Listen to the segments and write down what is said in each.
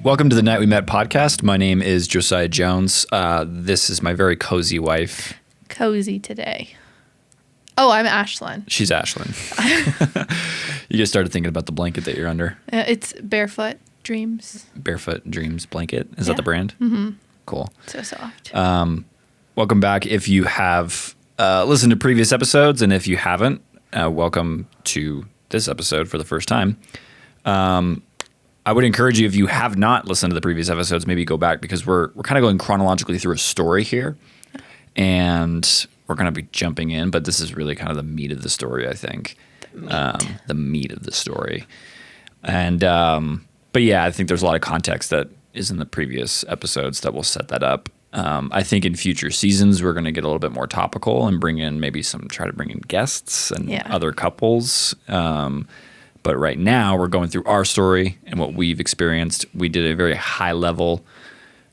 Welcome to the Night We Met podcast. My name is Josiah Jones. This is my very cozy wife. Cozy today. Oh, I'm Ashlyn. She's Ashlyn. You just started thinking about the blanket that you're under. It's Barefoot Dreams. Barefoot Dreams blanket. Is that the brand? Mm-hmm. Cool. So soft. Welcome back. If you have listened to previous episodes, and if you haven't, welcome to this episode for the first time. I would encourage you, if you have not listened to the previous episodes, maybe go back, because we're kind of going chronologically through a story here, and we're going to be jumping in, but this is really kind of the meat of the story, I think. The meat of the story. And, but yeah, I think there's a lot of context that is in the previous episodes that will set that up. I think in future seasons, we're going to get a little bit more topical and bring in maybe try to bring in guests and other couples. But right now, we're going through our story and what we've experienced. We did a very high-level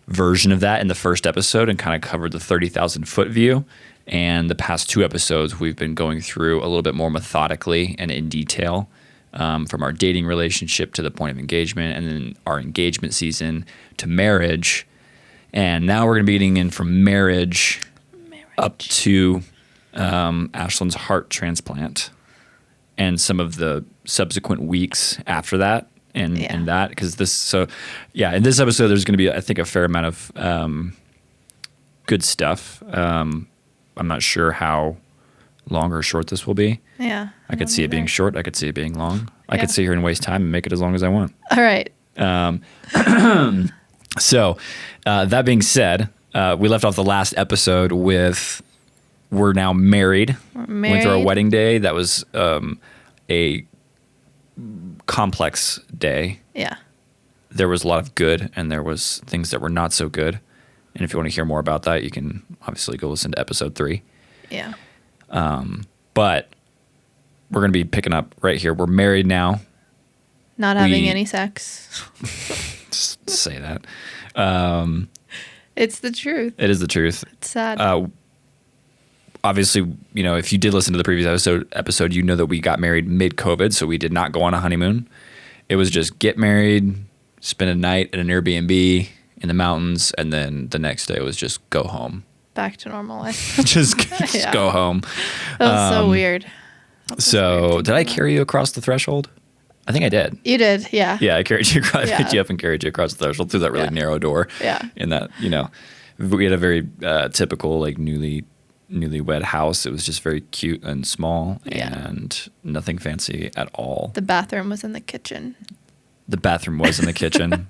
version of that in the first episode and kind of covered the 30,000-foot view. And the past two episodes, we've been going through a little bit more methodically and in detail, from our dating relationship to the point of engagement, and then our engagement season to marriage. And now we're going to be getting in from marriage up to Ashlyn's heart transplant and some of the subsequent weeks after that, and that, because in this episode there's going to be, I think, a fair amount of good stuff. I'm not sure how long or short this will be. Yeah, I could see it being short. I could see it being long. I could sit here and waste time and make it as long as I want. All right. So that being said, we left off the last episode with we're now married. Went through our wedding day. That was a complex day. Yeah. There was a lot of good, and there was things that were not so good. And if you want to hear more about that, you can obviously go listen to episode 3. Yeah. But we're going to be picking up right here. We're married now. Not having any sex. Just say that. It's the truth. It is the truth. It's sad. Obviously, if you did listen to the previous episode, you know that we got married mid-COVID, so we did not go on a honeymoon. It was just get married, spend a night at an Airbnb in the mountains, and then the next day was just go home. Back to normal life. just go home. That was so weird. So did I carry you across the threshold? I think I did. You did, yeah. Yeah, I carried you. I picked you up and carried you across the threshold through that really narrow door. Yeah. In that, we had a very typical, like, newlywed house. It was just very cute and small and nothing fancy at all. The bathroom was in the kitchen. The bathroom was in the kitchen.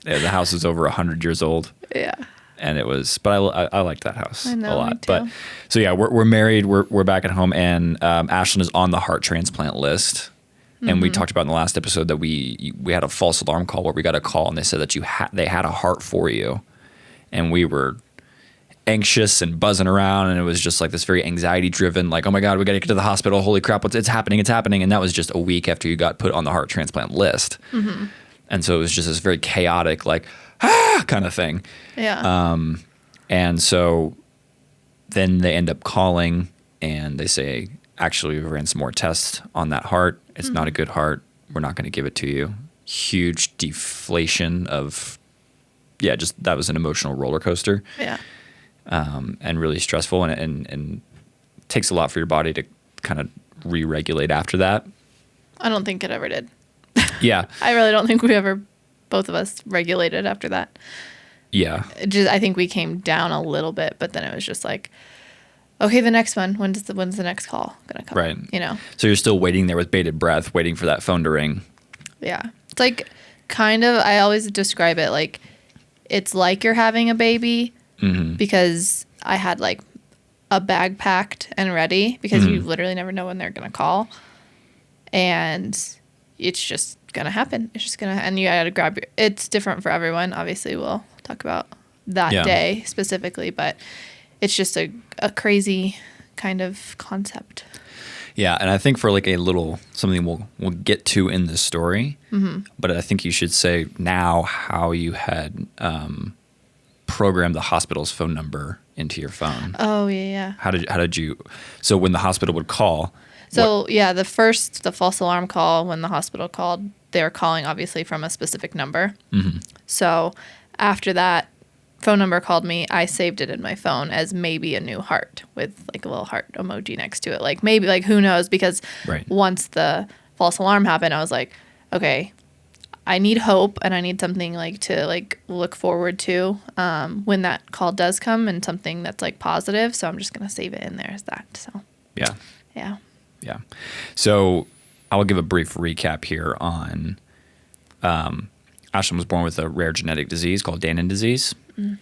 Yeah, the house is over 100 years old. Yeah. And it was, but I liked that house a lot. Me too. But so yeah, we're married. We're back at home, and Ashlyn is on the heart transplant list. And we talked about in the last episode that we had a false alarm call where we got a call and they said that they had a heart for you, and we were anxious and buzzing around, and it was just like this very anxiety driven, like, oh my God, we got to get to the hospital. Holy crap, it's happening. And that was just a week after you got put on the heart transplant list. Mm-hmm. And so it was just this very chaotic, like, kind of thing. Yeah. And so then they end up calling and they say, actually, we ran some more tests on that heart. It's not a good heart. We're not going to give it to you. Huge deflation of, just that was an emotional roller coaster. Yeah. And really stressful, and takes a lot for your body to kind of re-regulate after that. I don't think it ever did. Yeah. I really don't think both of us regulated after that. Yeah. I think we came down a little bit, but then it was just like, okay, the next one. When's the next call gonna come? Right. So you're still waiting there with bated breath, waiting for that phone to ring. Yeah. It's like kind of, I always describe it like, it's like you're having a baby, because I had like a bag packed and ready, because you literally never know when they're gonna call, and it's just gonna happen. It's just gonna, and you gotta grab it's different for everyone. Obviously, we'll talk about that day specifically, but it's just a crazy kind of concept. Yeah, and I think for like something we'll get to in this story, but I think you should say now how you had programmed the hospital's phone number into your phone. Oh yeah. How did you? So when the hospital would call. So the false alarm call, when the hospital called, they were calling obviously from a specific number. So after that phone number called me, I saved it in my phone as maybe a new heart with like a little heart emoji next to it. Like maybe, like who knows? Because once the false alarm happened, I was like, okay, I need hope and I need something like to like look forward to when that call does come, and something that's like positive. So I'm just going to save it in there as that. So yeah. So I will give a brief recap here on Ashlyn was born with a rare genetic disease called Danon disease.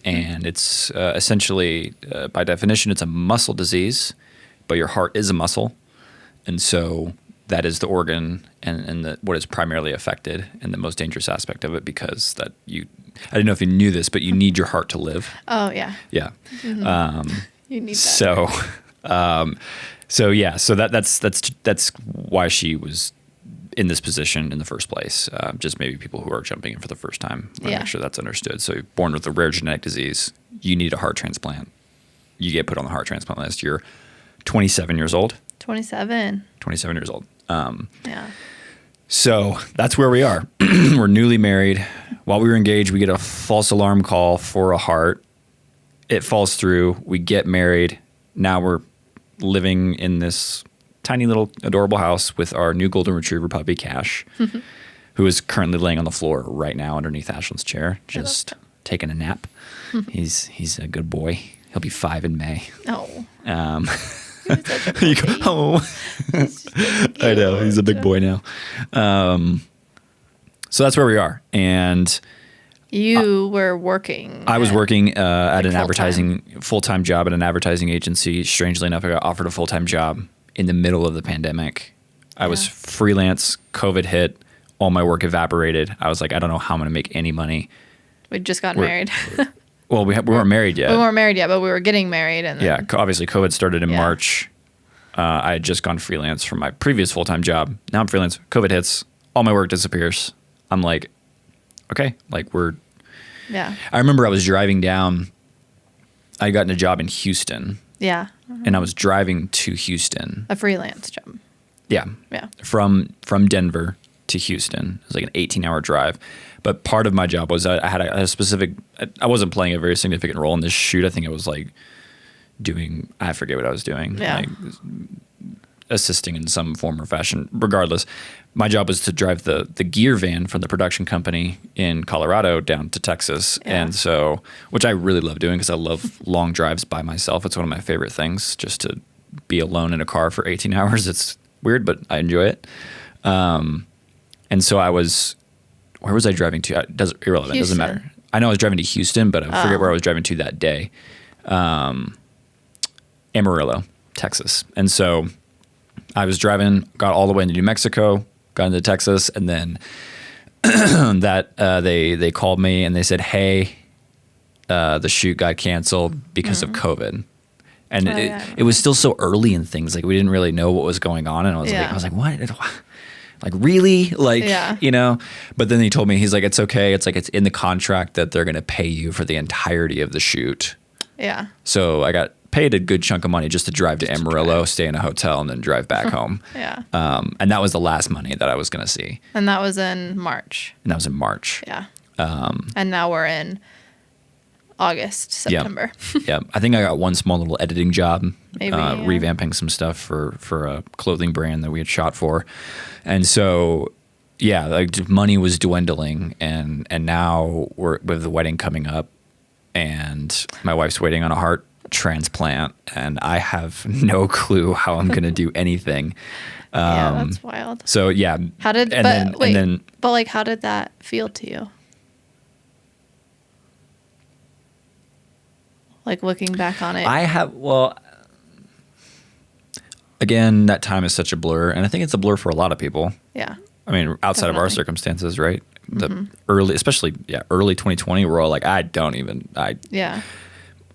And it's essentially, by definition, it's a muscle disease, but your heart is a muscle. And so that is the organ and what is primarily affected and the most dangerous aspect of it, because I didn't know if you knew this, but you need your heart to live. Oh, yeah. Yeah. You need that. So that's why she was in this position in the first place. Just maybe people who are jumping in for the first time. I want to make sure that's understood. So you're born with a rare genetic disease, you need a heart transplant. You get put on the heart transplant list. You're 27 years old. 27 years old. Yeah. So that's where we are. We're newly married. While we were engaged, we get a false alarm call for a heart. It falls through. We get married. Now we're living in this tiny little adorable house with our new golden retriever puppy, Cash, who is currently laying on the floor right now underneath Ashlyn's chair, just taking a nap. He's a good boy. He'll be 5 in May. Oh. You go, oh. I know, he's a big boy now. So that's where we are. And you were working. I was working at an advertising full-time job at an advertising agency. Strangely enough, I got offered a full-time job in the middle of the pandemic. I was freelance. COVID hit. All my work evaporated. I was like, I don't know how I'm going to make any money. We'd just gotten married. Well, we weren't married yet. We weren't married yet, but we were getting married. And then, obviously COVID started in March. I had just gone freelance from my previous full-time job. Now I'm freelance. COVID hits. All my work disappears. I'm like, okay, like we're... Yeah. I remember I was driving down. I got in a job in Houston. Yeah. And I was driving to Houston. A freelance job. Yeah. Yeah. From Denver to Houston. It was like an 18-hour drive. But part of my job was I had a specific... I wasn't playing a very significant role in this shoot. I think I was like doing... I forget what I was doing. Yeah. Like assisting in some form or fashion. Regardless, my job was to drive the gear van from the production company in Colorado down to Texas. Yeah. And so... Which I really love doing because I love long drives by myself. It's one of my favorite things, just to be alone in a car for 18 hours. It's weird, but I enjoy it. And so I was... Where was I driving to? Irrelevant. Houston. Doesn't matter. I know I was driving to Houston, but I forget where I was driving to that day. Amarillo, Texas. And so I was driving, got all the way into New Mexico, got into Texas, and then they called me and they said, "Hey, the shoot got canceled because of COVID." And it was still so early in things. Like we didn't really know what was going on, and I was like, what? Like, really? Like, you know? But then he told me, he's like, it's okay. It's like, it's in the contract that they're going to pay you for the entirety of the shoot. Yeah. So I got paid a good chunk of money just to drive to Amarillo, stay in a hotel, and then drive back home. Yeah. And that was the last money that I was going to see. And that was in March. Yeah. And now we're in August, September. Yeah. I think I got one small little editing job, maybe revamping some stuff for a clothing brand that we had shot for. And so, yeah, like money was dwindling, and now we're with the wedding coming up, and my wife's waiting on a heart transplant, and I have no clue how I'm going to do anything. Yeah, that's wild. So yeah. How did that feel to you? Like looking back on it. Again, that time is such a blur, and I think it's a blur for a lot of people. Yeah. I mean, outside of our circumstances, right? The early 2020, we're all like,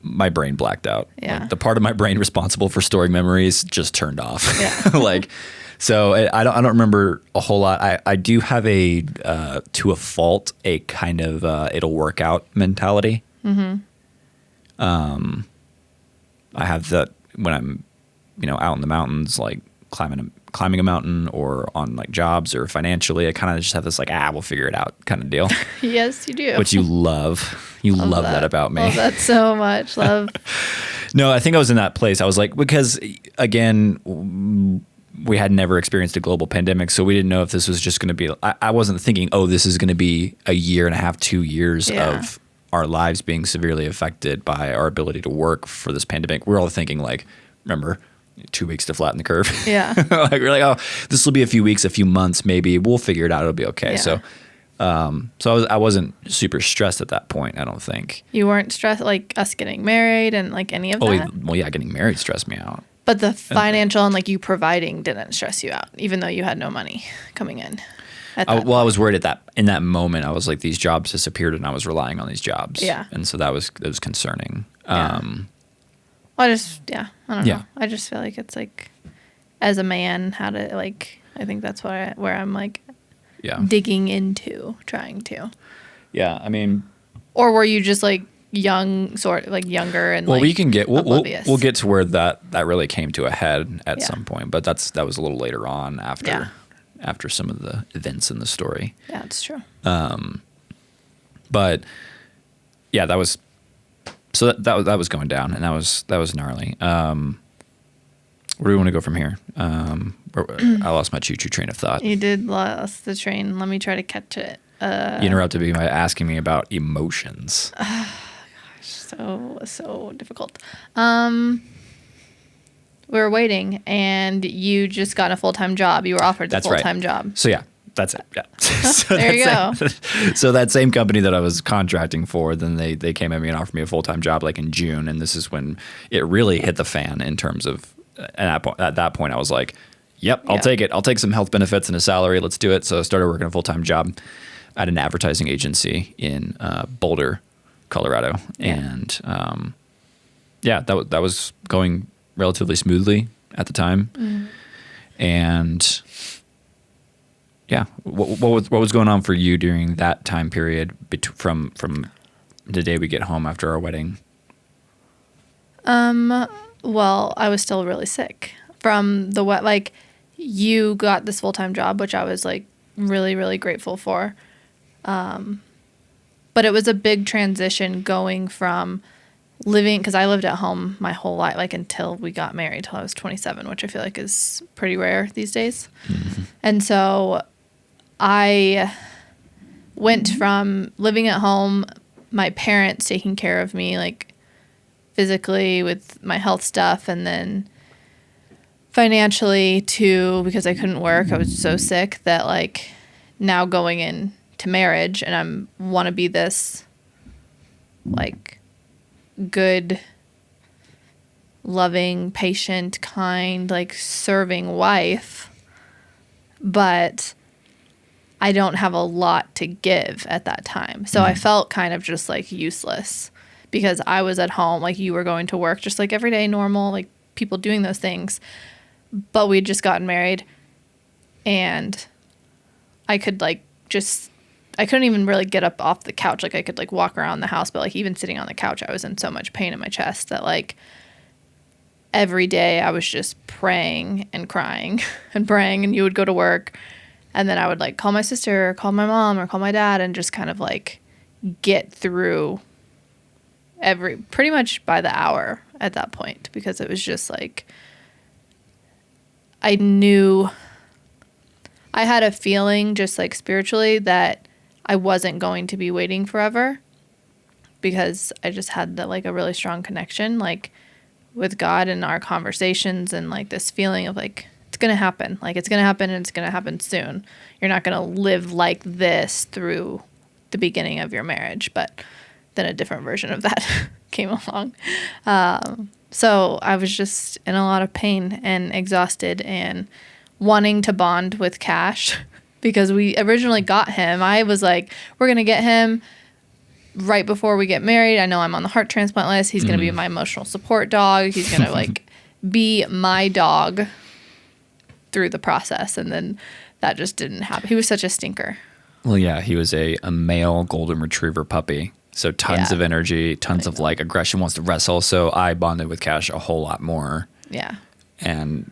my brain blacked out. Yeah. Like, the part of my brain responsible for storing memories just turned off. Yeah. So I don't remember a whole lot. I do have to a fault, a kind of it'll work out mentality. Mm-hmm. I have that when I'm, out in the mountains, like climbing climbing a mountain or on like jobs or financially. I kind of just have this like, we'll figure it out kind of deal. Yes, you do. Which you love. You love that about me. Love that so much. Love. No, I think I was in that place. I was like, because again, we had never experienced a global pandemic, so we didn't know if this was just going to be, I wasn't thinking, this is going to be a year and a half, 2 years of our lives being severely affected by our ability to work for this pandemic. We're all thinking like, remember, 2 weeks to flatten the curve. Yeah. Like we're like, this will be a few weeks, a few months, maybe we'll figure it out. It'll be okay. Yeah. So I wasn't super stressed at that point. I don't think. You weren't stressed like us getting married and like any of that? Well, yeah, getting married stressed me out. But the financial and like you providing didn't stress you out, even though you had no money coming in. I was worried in that moment. I was like, these jobs disappeared, and I was relying on these jobs. Yeah, and so that was concerning. Yeah. I don't know. I just feel like it's like, as a man, how to like. I think that's where I'm like, digging into, trying to. Yeah, I mean. Or were you just like young, sort of like younger and well, like we can get we'll get to where that really came to a head at some point, but that was a little later on after some of the events in the story. Yeah, it's true. But yeah, that was that was going down, and that was gnarly. Where do we want to go from here? I lost my choo-choo train of thought. You did lost the train. Let me try to catch it. You interrupted me by asking me about emotions. So difficult. We were waiting, and you just got a full-time job. You were offered the full-time job. So yeah, that's it. Yeah. So there you go. So that same company that I was contracting for, then they came at me and offered me a full-time job like in June, and this is when it really hit the fan in terms of. And at that point, I was like, "Yep, I'll take it. I'll take some health benefits and a salary. Let's do it." So I started working a full-time job at an advertising agency in Boulder, Colorado, and that was going relatively smoothly at the time. And yeah, what was going on for you during that time period from the day we get home after our wedding? Well, I was still really sick from like you got this full-time job, which I was like really, really grateful for. But it was a big transition going from living, because I lived at home my whole life, like until we got married, till I was 27, which I feel like is pretty rare these days. Mm-hmm. And so I went from living at home, my parents taking care of me, like physically with my health stuff, and then financially too, because I couldn't work. I was so sick that like now going into marriage, and I want to be this like good, loving, patient, kind, like serving wife, but I don't have a lot to give at that time. So I felt kind of just like useless because I was at home, like you were going to work just like every day, normal, like people doing those things. But we'd just gotten married, and I could like I couldn't even really get up off the couch. Like I could like walk around the house, but like even sitting on the couch, I was in so much pain in my chest that like every day I was just praying and crying and praying, and you would go to work, and then I would like call my sister or call my mom or call my dad and just kind of like get through pretty much by the hour at that point, because it was just like I knew I had a feeling just like spiritually that I wasn't going to be waiting forever, because I just had like a really strong connection like with God and our conversations, and like this feeling of like it's going to happen. Like it's going to happen, and it's going to happen soon. You're not going to live like this through the beginning of your marriage, but then a different version of that came along. So I was just in a lot of pain and exhausted and wanting to bond with Cash, because we originally got him. I was like, we're going to get him right before we get married. I know I'm on the heart transplant list. He's going to be my emotional support dog. He's going to like be my dog through the process. And then that just didn't happen. He was such a stinker. Well, yeah, he was a male golden retriever puppy. So tons of energy, tons of like aggression, wants to wrestle. So I bonded with Cash a whole lot more. Yeah. And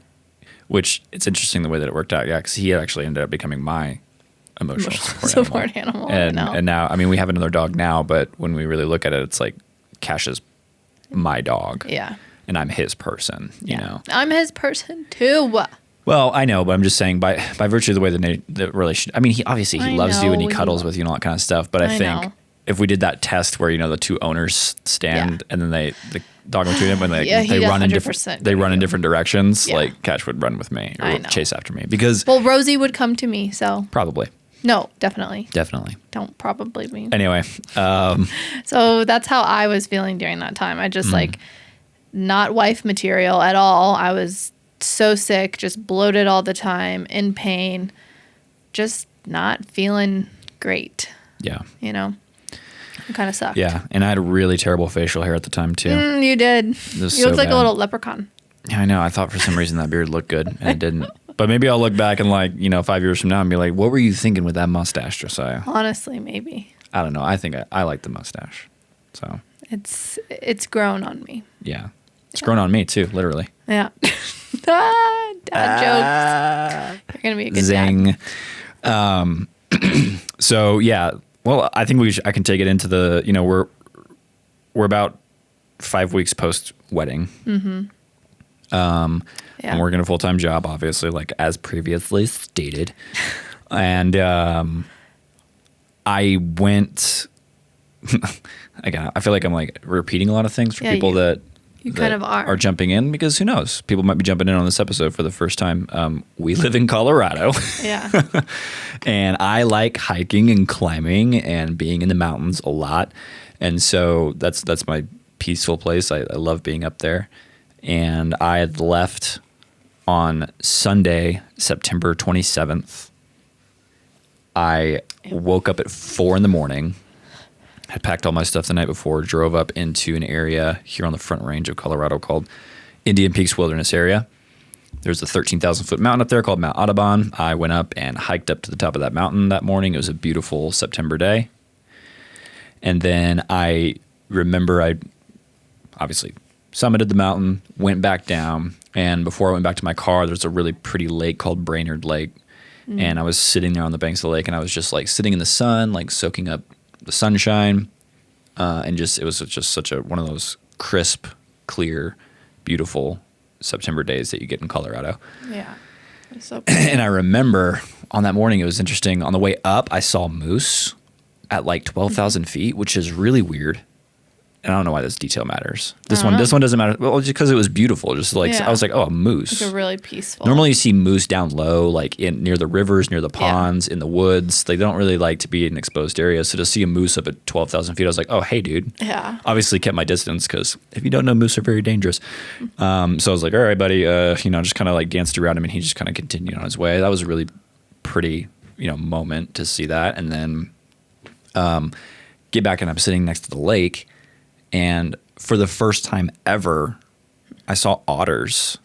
which it's interesting the way that it worked out. Yeah, because he actually ended up becoming my emotional support animal. And now, I mean, we have another dog now, but when we really look at it, it's like Cash is my dog. Yeah. And I'm his person, you know. I'm his person too. Well, I know, but I'm just saying by virtue of the way the relationship, I mean, he obviously loves you and he cuddles with you and all that kind of stuff. But I think if we did that test where, you know, the two owners stand and then the dog between them, when they run in different directions, like Cash would run with me or chase after me because. Well, Rosie would come to me, so. Probably. No, definitely. Don't probably mean. Anyway. So that's how I was feeling during that time. I just like not wife material at all. I was so sick, just bloated all the time, in pain, just not feeling great. Yeah. You know, it kind of sucked. Yeah. And I had really terrible facial hair at the time too. You did. You looked like a little leprechaun. Yeah, I know. I thought for some reason that beard looked good and it didn't. But maybe I'll look back and 5 years from now and be like, what were you thinking with that mustache, Josiah? Honestly, maybe. I don't know. I think I like the mustache. So it's grown on me. Yeah. It's grown on me too, literally. Yeah. Dad jokes. You're going to be a good Zing. Dad. So yeah, well, I think I can take it into the, you know, we're about 5 weeks post wedding. Mm-hmm. I'm working a full-time job, obviously, like as previously stated. And I went, again, I feel like I'm like repeating a lot of things for people that kind of are jumping in because who knows? People might be jumping in on this episode for the first time. We live in Colorado. Yeah. And I like hiking and climbing and being in the mountains a lot. And so that's my peaceful place. I love being up there. And I had left on Sunday, September 27th. I woke up at 4 a.m, had packed all my stuff the night before, drove up into an area here on the Front Range of Colorado called Indian Peaks Wilderness Area. There's a 13,000-foot mountain up there called Mount Audubon. I went up and hiked up to the top of that mountain that morning. It was a beautiful September day. And then I remember I obviously summited the mountain, went back down, and before I went back to my car, there's a really pretty lake called Brainerd Lake. And I was sitting there on the banks of the lake, and I was just like sitting in the sun, like soaking up the sunshine, and it was just such one of those crisp, clear, beautiful September days that you get in Colorado. Yeah. It was so pretty. And I remember on that morning, it was interesting. On the way up, I saw moose at like 12,000 feet, which is really weird. And I don't know why this detail matters. This one doesn't matter. Well, just because it was beautiful. Just like I was like, oh, a moose. Like a really peaceful. Normally, you see moose down low, like near the rivers, near the ponds, in the woods. They don't really like to be in exposed areas. So to see a moose up at 12,000 feet, I was like, oh, hey, dude. Yeah. Obviously, kept my distance because if you don't know, moose are very dangerous. So I was like, all right, buddy. Just kind of like danced around him, and he just kind of continued on his way. That was a really pretty, moment to see that. And then get back, and I'm sitting next to the lake, and for the first time ever, I saw otters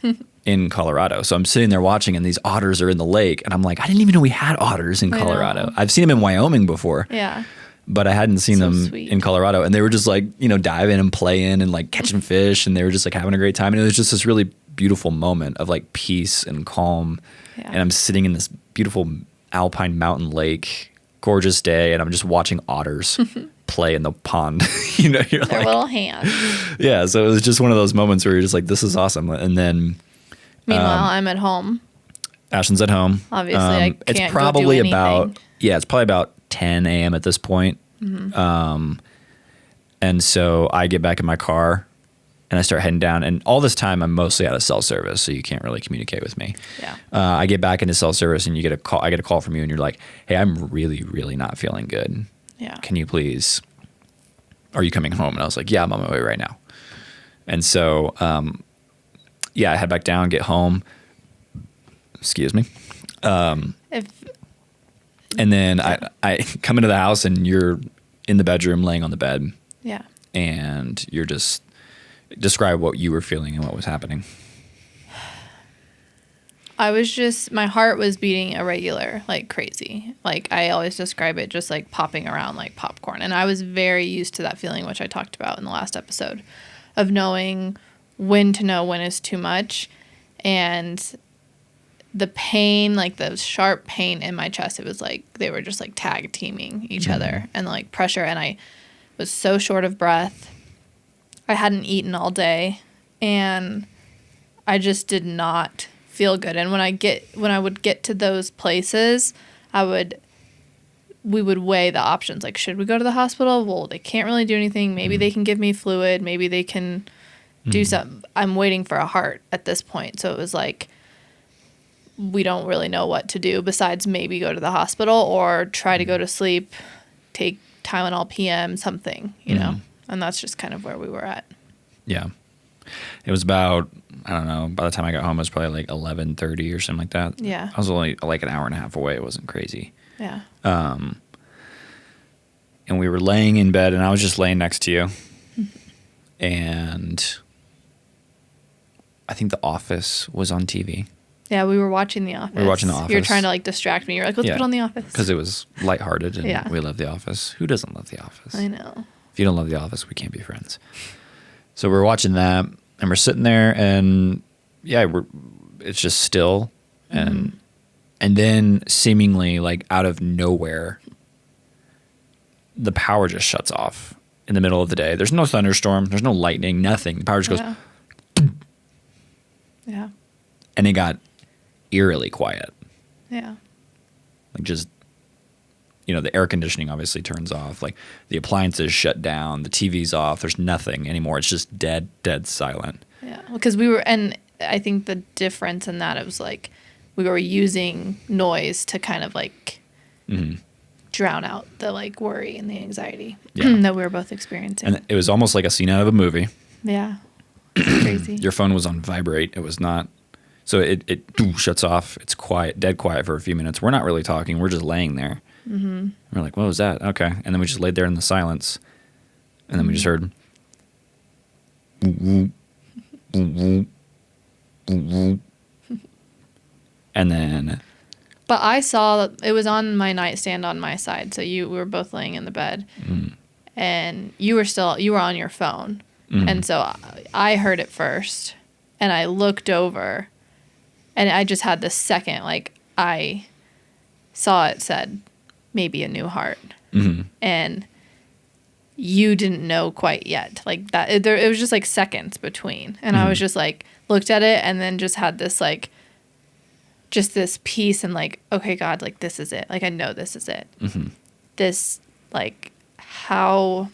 in Colorado. So I'm sitting there watching, and these otters are in the lake. And I'm like, I didn't even know we had otters in Colorado. I've seen them in Wyoming before. Yeah. But I hadn't seen them in Colorado. And they were just like, diving and playing and like catching fish. And they were just like having a great time. And it was just this really beautiful moment of like peace and calm. Yeah. And I'm sitting in this beautiful alpine mountain lake, gorgeous day. And I'm just watching otters play in the pond. You're their like, little hands. Yeah, so it was just one of those moments where you're just like, this is awesome. And then meanwhile, I'm at home. Ashton's at home. Obviously, I can't it's probably go do about it's probably about 10 a.m. at this point. Mm-hmm. And so I get back in my car and I start heading down. And all this time, I'm mostly out of cell service, so you can't really communicate with me. Yeah. I get back into cell service, and you get a call. I get a call from you, and you're like, "Hey, I'm really, really not feeling good. Yeah. Can you please? Are you coming home?" And I was like, "Yeah, I'm on my way right now." And so, I head back down, get home. Excuse me. And then I come into the house, and you're in the bedroom, laying on the bed. Yeah. And you're just describe what you were feeling and what was happening. My heart was beating irregular, like crazy. Like I always describe it just like popping around like popcorn. And I was very used to that feeling, which I talked about in the last episode, of knowing when to know when is too much. And the pain, like the sharp pain in my chest, it was like they were just like tag teaming each other, and like pressure. And I was so short of breath. I hadn't eaten all day, and I just did not feel good. And when I would get to those places, we would weigh the options. Like, should we go to the hospital? Well, they can't really do anything. Maybe they can give me fluid. Maybe they can do something. I'm waiting for a heart at this point. So it was like, we don't really know what to do besides maybe go to the hospital or try to go to sleep, take Tylenol PM, something, you know? And that's just kind of where we were at. Yeah. It was about, I don't know, by the time I got home, it was probably like 11:30 or something like that. Yeah. I was only like an hour and a half away. It wasn't crazy. Yeah. And we were laying in bed, and I was just laying next to you. And I think The Office was on TV. Yeah, we were watching The Office. We were watching The Office. You were trying to like distract me. You were like, let's put on The Office. Because it was lighthearted, and Yeah. we love The Office. Who doesn't love The Office? I know. If you don't love The Office, we can't be friends. So we're watching that, and we're sitting there, and it's just still, and then seemingly like out of nowhere, the power just shuts off in the middle of the day. There's no thunderstorm, there's no lightning, nothing. The power just goes, Yeah. and it got eerily quiet. Yeah. Like just, the air conditioning obviously turns off. Like the appliances shut down. The TV's off. There's nothing anymore. It's just dead silent. Yeah. Because and I think the difference in that, it was like we were using noise to kind of like drown out the like worry and the anxiety that we were both experiencing. And it was almost like a scene out of a movie. Yeah. It's crazy. Your phone was on vibrate. It was not. So it shuts off. It's quiet, dead quiet for a few minutes. We're not really talking. We're just laying there. Mm-hmm. We're like, what was that? Okay. And then we just laid there in the silence. And then we just heard. And then. But I saw it was on my nightstand on my side. So we were both laying in the bed. And you were on your phone. And so I heard it first. And I looked over. And I just had this second, like, I saw it said, maybe a new heart. And you didn't know quite yet. Like, that, it was just, like, seconds between. And I was just, like, looked at it and then just had this, like, just this peace and, like, okay, God, like, this is it. Like, I know this is it. This, like, how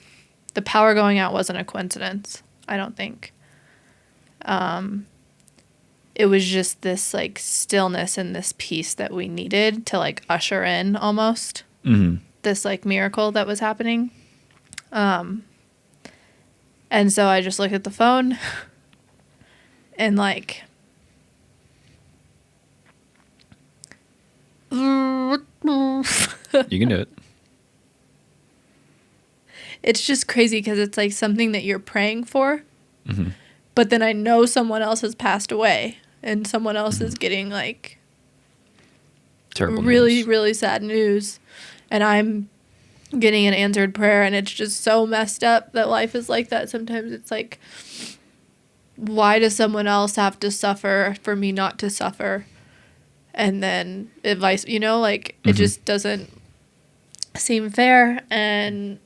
the power going out wasn't a coincidence, I don't think. It was just this like stillness and this peace that we needed to like usher in almost this like miracle that was happening. And so I just looked at the phone and like You can do it. It's just crazy because it's like something that you're praying for. But then I know someone else has passed away and someone else is getting like Terrible really, news. really sad news. And I'm getting an answered prayer, and it's just so messed up that life is like that. Sometimes it's like, why does someone else have to suffer for me not to suffer? And then advice, like it just doesn't seem fair. And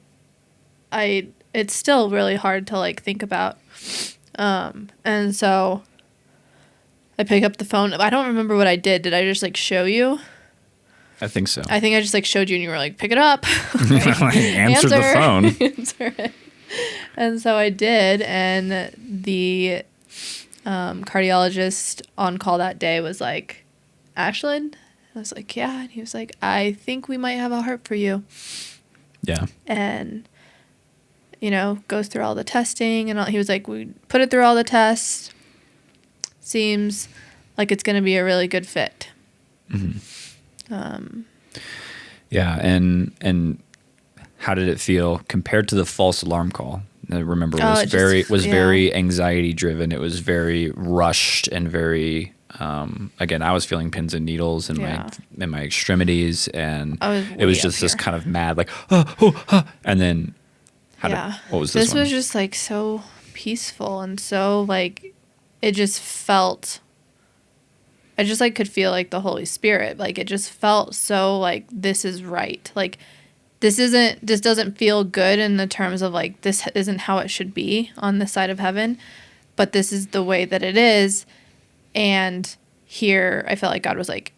it's still really hard to like think about. And so I pick up the phone. I don't remember what I did. Did I just like show you? I think so. I think I just like showed you and you were like, pick it up. Like, answer the phone. Answer it. And so I did. And the cardiologist on call that day was like, Ashlyn? I was like, yeah. And he was like, I think we might have a heart for you. Yeah. And goes through all the testing and all. He was like, we put it through all the tests. Seems like it's going to be a really good fit. Yeah. And how did it feel compared to the false alarm call? I remember it was very anxiety driven. It was very rushed and very, again, I was feeling pins and needles in my extremities, and it was just this kind of mad, like, and then what was this one? Was just like so peaceful and so like it just felt I just like could feel like the Holy Spirit. Like it just felt so like this is right. Like this doesn't feel good in the terms of like this isn't how it should be on this side of heaven, but this is the way that it is. And here I felt like God was like,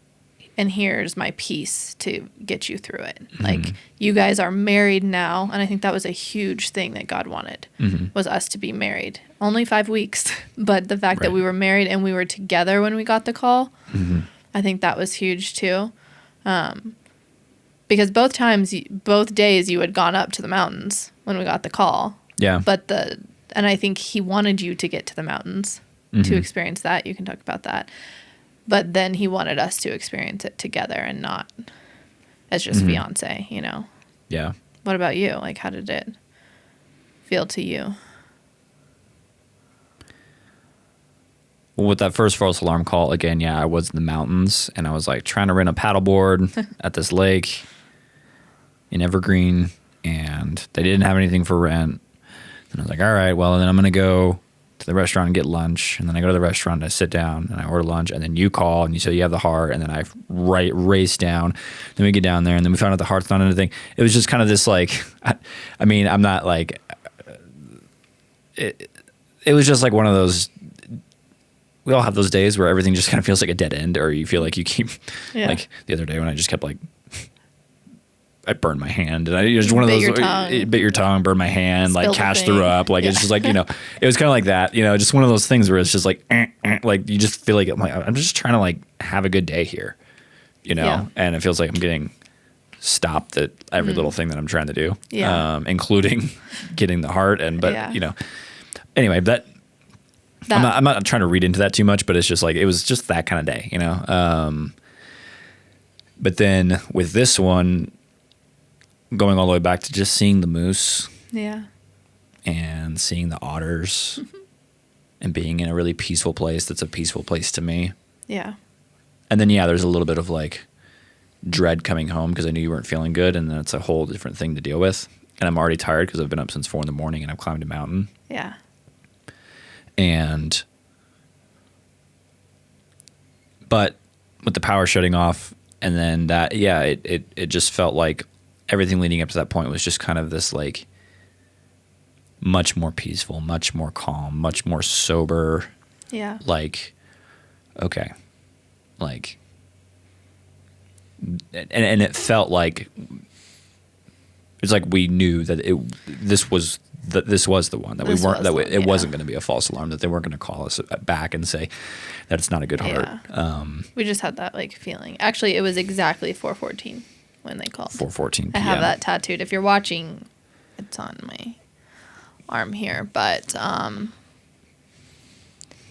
and here's my peace to get you through it. Like you guys are married now. And I think that was a huge thing that God wanted was us to be married. Only 5 weeks. But the fact that we were married and we were together when we got the call, I think that was huge too. Because both days you had gone up to the mountains when we got the call. Yeah. And I think he wanted you to get to the mountains to experience that. You can talk about that. But then he wanted us to experience it together and not as just fiance, you know? Yeah. What about you? Like, how did it feel to you? Well, with that first false alarm call, again, I was in the mountains and I was like trying to rent a paddleboard at this lake in Evergreen, and they didn't have anything for rent. And I was like, all right, well, then I'm going to go to the restaurant and get lunch. And then I go to the restaurant and I sit down and I order lunch, and then you call and you say you have the heart, and then I race down. Then we get down there and then we found out the heart's not anything. It was just kind of this like, I mean, I'm not like, it was just like one of those, we all have those days where everything just kind of feels like a dead end, or you feel like you keep, like the other day when I just kept like, I burned my hand, and it was one of those, it bit your tongue, burned my hand, like Cash threw up. Like, it's just like, you know, it was kind of like that, you know, just one of those things where it's just like, like you just feel like, I'm just trying to like have a good day here, you know? And it feels like I'm getting stopped at every little thing that I'm trying to do, including getting the heart. But you know, anyway, I'm not trying to read into that too much, but it's just like, it was just that kind of day, you know? But then with this one, going all the way back to just seeing the moose, and seeing the otters, and being in a really peaceful place. That's a peaceful place to me. Yeah. And then there's a little bit of like dread coming home because I knew you weren't feeling good, and that's a whole different thing to deal with. And I'm already tired because I've been up since 4 a.m. and I've climbed a mountain. Yeah. But with the power shutting off, and then that, it just felt like everything leading up to that point was just kind of this like much more peaceful, much more calm, much more sober. Yeah. Like, okay. Like, and it felt like, it's like we knew that this was the one, that it wasn't going to be a false alarm, that they weren't going to call us back and say that it's not a good heart. We just had that like feeling. Actually, it was exactly 4:14 when they called. 4:14 p.m. I have that tattooed. If you're watching, it's on my arm here. But I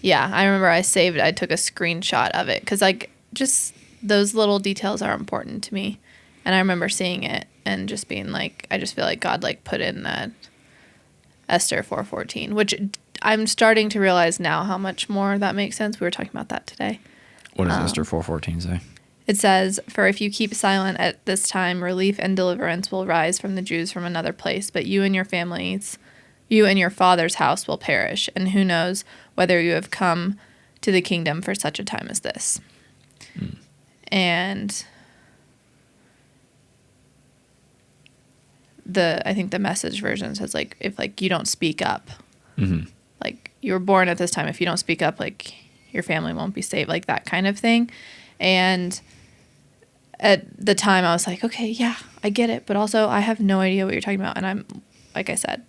remember I took a screenshot of it because like just those little details are important to me. And I remember seeing it and just being like, I just feel like God like put in that Esther 4:14, which I'm starting to realize now how much more that makes sense. We were talking about that today. What does Esther 4:14 say? It says, "For if you keep silent at this time, relief and deliverance will rise from the Jews from another place, but you and your families, you and your father's house will perish, and who knows whether you have come to the kingdom for such a time as this." And I think the Message version says like, if like you don't speak up, like you were born at this time, if you don't speak up, like your family won't be saved, like that kind of thing. And at the time I was like, okay, yeah, I get it. But also I have no idea what you're talking about. And I'm, like I said,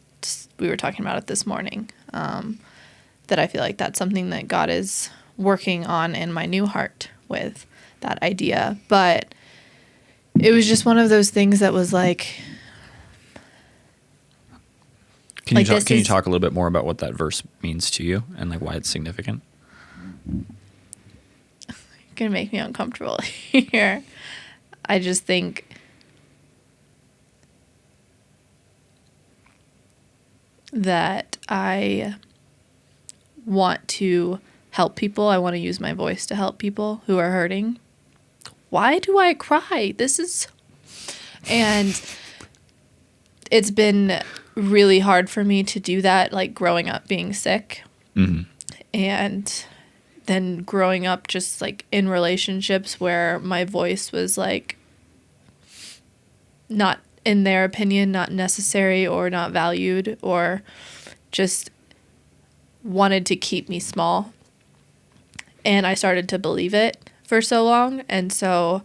we were talking about it this morning, that I feel like that's something that God is working on in my new heart with that idea. But it was just one of those things that was like, Can you talk a little bit more about what that verse means to you and like why it's significant? You're going to make me uncomfortable here. I just think that I want to help people. I want to use my voice to help people who are hurting. Why do I cry? And it's been really hard for me to do that, like growing up being sick. And then growing up just like in relationships where my voice was like not, in their opinion, not necessary or not valued, or just wanted to keep me small. And I started to believe it for so long. And so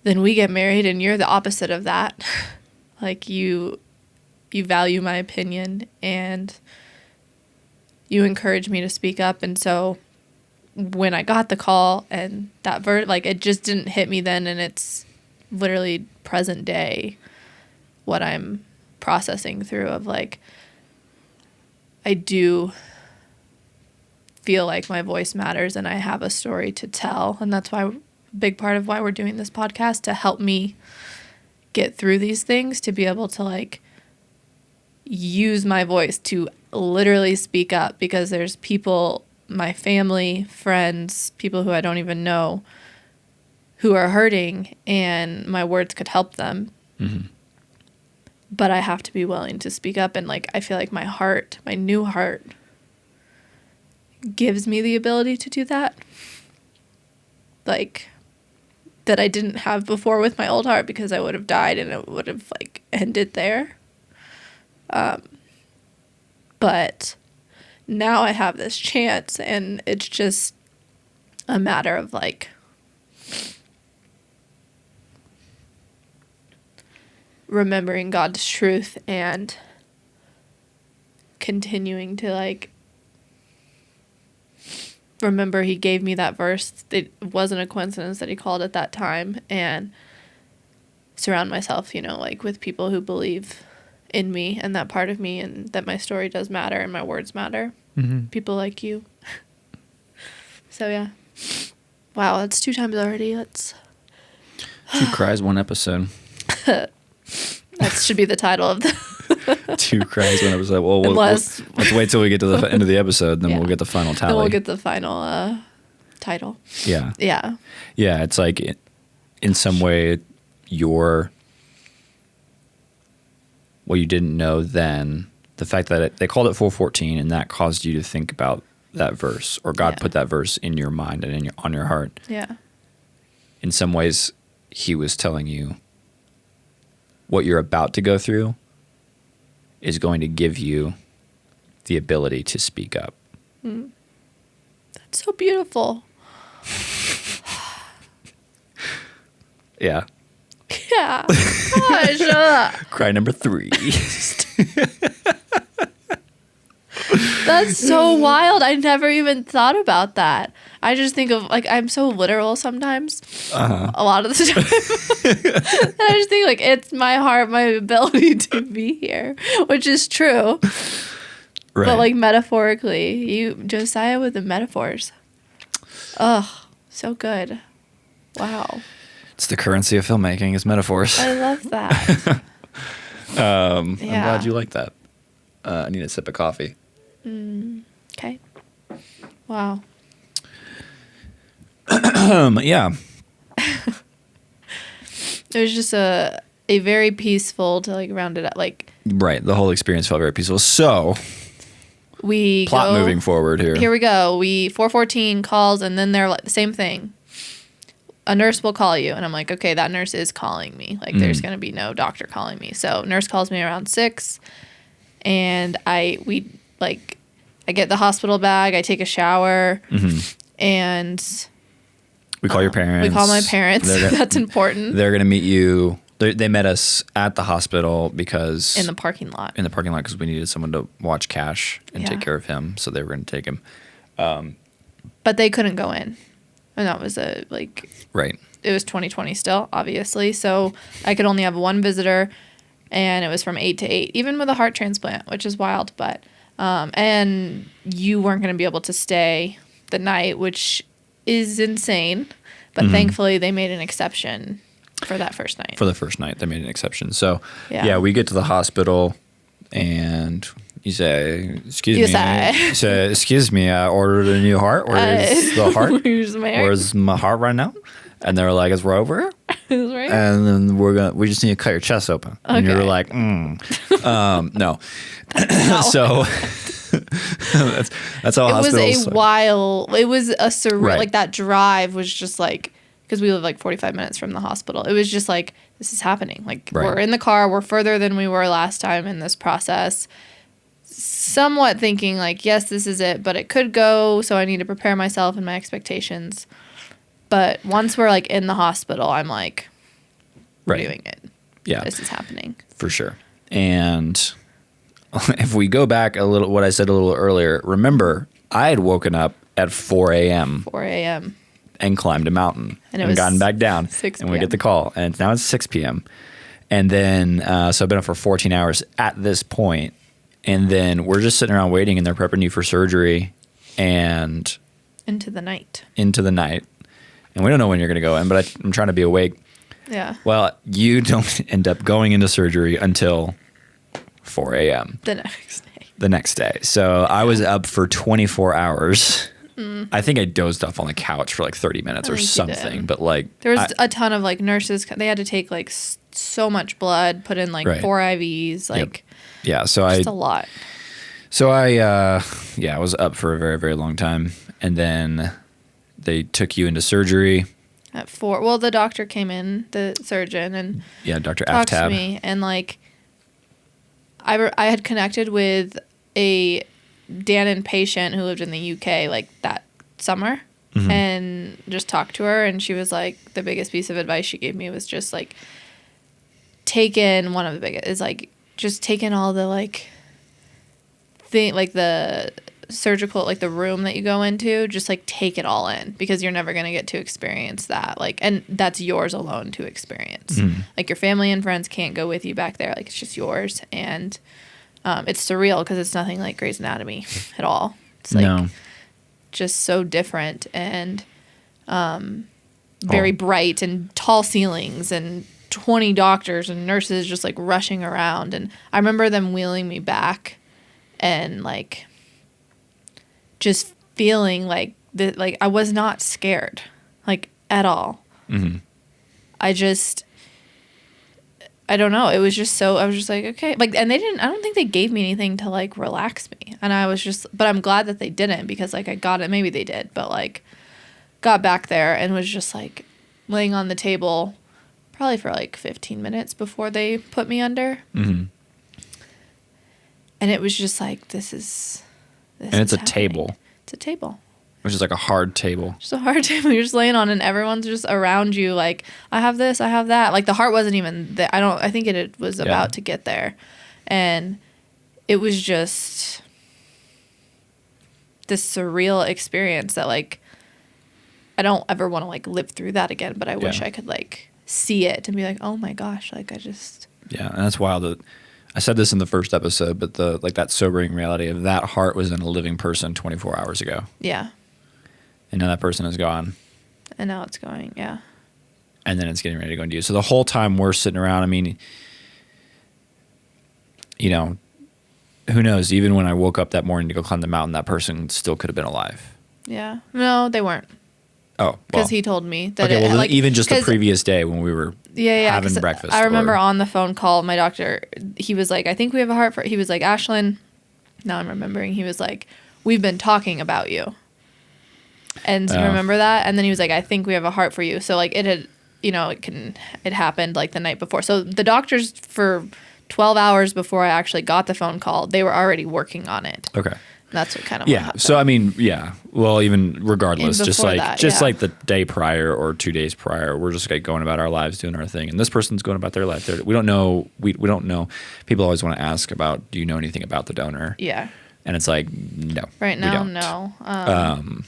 then we get married and you're the opposite of that. Like you value my opinion and you encourage me to speak up. And so when I got the call and that like it just didn't hit me then, and it's literally present day what I'm processing through of like, I do feel like my voice matters and I have a story to tell. And that's why a big part of why we're doing this podcast, to help me get through these things, to be able to like use my voice to literally speak up, because there's people, my family, friends, people who I don't even know, who are hurting, and my words could help them. Mm-hmm. But I have to be willing to speak up. And like, I feel like my heart, my new heart, gives me the ability to do that. Like, that I didn't have before with my old heart, because I would have died and it would have like ended there. But now I have this chance, and it's just a matter of like remembering God's truth and continuing to like remember He gave me that verse. It wasn't a coincidence that He called it that time, and surround myself, like with people who believe in me and that part of me, and that my story does matter and my words matter. Mm-hmm. People like you. So yeah. Wow, that's 2 times already. That's 2 cries, 1 episode. That should be the title of the 2 cries, 1 episode. Well, let's wait till we get to the end of the episode, then we'll get the final tally. Then we'll get the final title. Yeah. Yeah. Yeah, it's like in some way what you didn't know then, the fact that they called it 4:14 and that caused you to think about that verse, or God put that verse in your mind and on your heart. Yeah. In some ways, He was telling you what you're about to go through is going to give you the ability to speak up. Mm. That's so beautiful. Yeah. Yeah. Gosh. Cry number 3. That's so wild. I never even thought about that. I just think of, like, I'm so literal sometimes. Uh-huh. A lot of the time. And I just think, like, it's my heart, my ability to be here, which is true. Right. But, like, metaphorically, Josiah with the metaphors. Ugh, so good. Wow. It's the currency of filmmaking, is metaphors. I love that. I'm glad you like that. I need a sip of coffee. Okay. Wow. Yeah. It was just a very peaceful, to like round it up, like. Right. The whole experience felt very peaceful. So plot moving forward here. Here we go. 4:14 calls, and then they're like the same thing. A nurse will call you, and I'm like, okay, that nurse is calling me. Like, there's going to be no doctor calling me. So nurse calls me around 6, and I get the hospital bag. I take a shower, and we call your parents. We call my parents. That's important. They're going to meet you. They met us at the hospital because in the parking lot. Because we needed someone to watch Cash and take care of him. So they were going to take him. But they couldn't go in. And that was right. It was 2020 still, obviously. So I could only have one visitor, and it was from 8 to 8, even with a heart transplant, which is wild. But, and you weren't going to be able to stay the night, which is insane. But thankfully they made an exception for that first night. For the first night, they made an exception. So we get to the hospital, and you say, excuse me, I ordered a new heart. Where's the heart? Where's my heart right now? And they were like, it's right over here. Right. And then we just need to cut your chest open. Okay. And you were like, no. So That's how It hospitals. was it was a surreal, Right. like that drive was just like, because we live like 45 minutes from the hospital. It was just like, this is happening. Like Right. we're in the car, we're further than we were last time in this process. Somewhat thinking like, yes, this is it, but it could go. So I need to prepare myself and my expectations. But once we're like in the hospital, I'm like, we're Right. doing it. Yeah, This is happening. for sure. And if we go back a little, what I said a little earlier, remember, I had woken up at 4 a.m. 4 a.m. and climbed a mountain And it and was gotten back down. 6 And we p.m. get the call. And now it's 6 p.m. And then, so I've been up for 14 hours at this point. And then we're just sitting around waiting, and they're prepping you for surgery and Into the night. into the night. And we don't know when you're going to go in, but I'm trying to be awake. Yeah. Well, you don't end up going into surgery until 4 a.m. The next day. the next day. So I was up for 24 hours. I think I dozed off on the couch for like 30 minutes I or think you something. did. But like, There was a ton of like nurses. They had to take like so much blood, put in like Right. 4 IVs, like yeah. So just a lot. I was up for a very, very long time. And then they took you into surgery. At 4, well, the doctor came in, the surgeon, and Yeah, Dr. talked to Aftab. me, and like I had connected with a Dannon patient who lived in the UK like that summer, and just talked to her, and she was like, the biggest piece of advice she gave me was just like take in one of the biggest is like just take in all the like thing like the surgical, like the room that you go into, just like take it all in, because you're never going to get to experience that, like, and that's yours alone to experience. Like your family and friends can't go with you back there, like it's just yours. And it's surreal because it's nothing like Grey's Anatomy at all. It's like No. just so different, and very bright, and tall ceilings, and 20 doctors and nurses just like rushing around. And I remember them wheeling me back and like just feeling like that, like I was not scared, like at all. I don't know. It was just so, I was just like, okay. Like, and I don't think they gave me anything to like relax me. And I was just, but I'm glad that they didn't, because like I got it, maybe they did, but like got back there and was just like laying on the table probably for like 15 minutes before they put me under. And it was just like, this is And it's a happening. table, It's a table. which is like a hard table. Just a hard table you're just laying on, and everyone's just around you like, I have this, I have that. Like the heart wasn't even there. I think it was about to get there. And it was just this surreal experience that like I don't ever want to like live through that again, but I wish I could like see it and be like, oh my gosh, like I just. Yeah, and that's wild that I said this in the first episode, but the like that sobering reality of that heart was in a living person 24 hours ago. Yeah. And now that person is gone. And now it's going, yeah. And then it's getting ready to go into you. So the whole time we're sitting around, I mean, you know, who knows? Even when I woke up that morning to go climb the mountain, that person still could have been alive. Yeah. No, they weren't. Oh, Because well. he told me that Okay, well, like, even just the 'cause- previous day when we were having 'cause breakfast. I remember or- on the phone call, my doctor, he was like, I think we have a heart for, he was like, Ashlyn, now I'm remembering, he was like, we've been talking about you. And so remember that? And then he was like, I think we have a heart for you. So like it had, you know, it happened like the night before. So the doctors, for 12 hours before I actually got the phone call, they were already working on it. Okay. That's what kind of Yeah. So I mean, yeah. Well, even regardless, just before like that, yeah. like the day prior or 2 days prior, we're just like going about our lives, doing our thing, and this person's going about their life. We don't know. We don't know. People always want to ask about, do you know anything about the donor? Yeah. And it's like, no. Right we now, don't. no.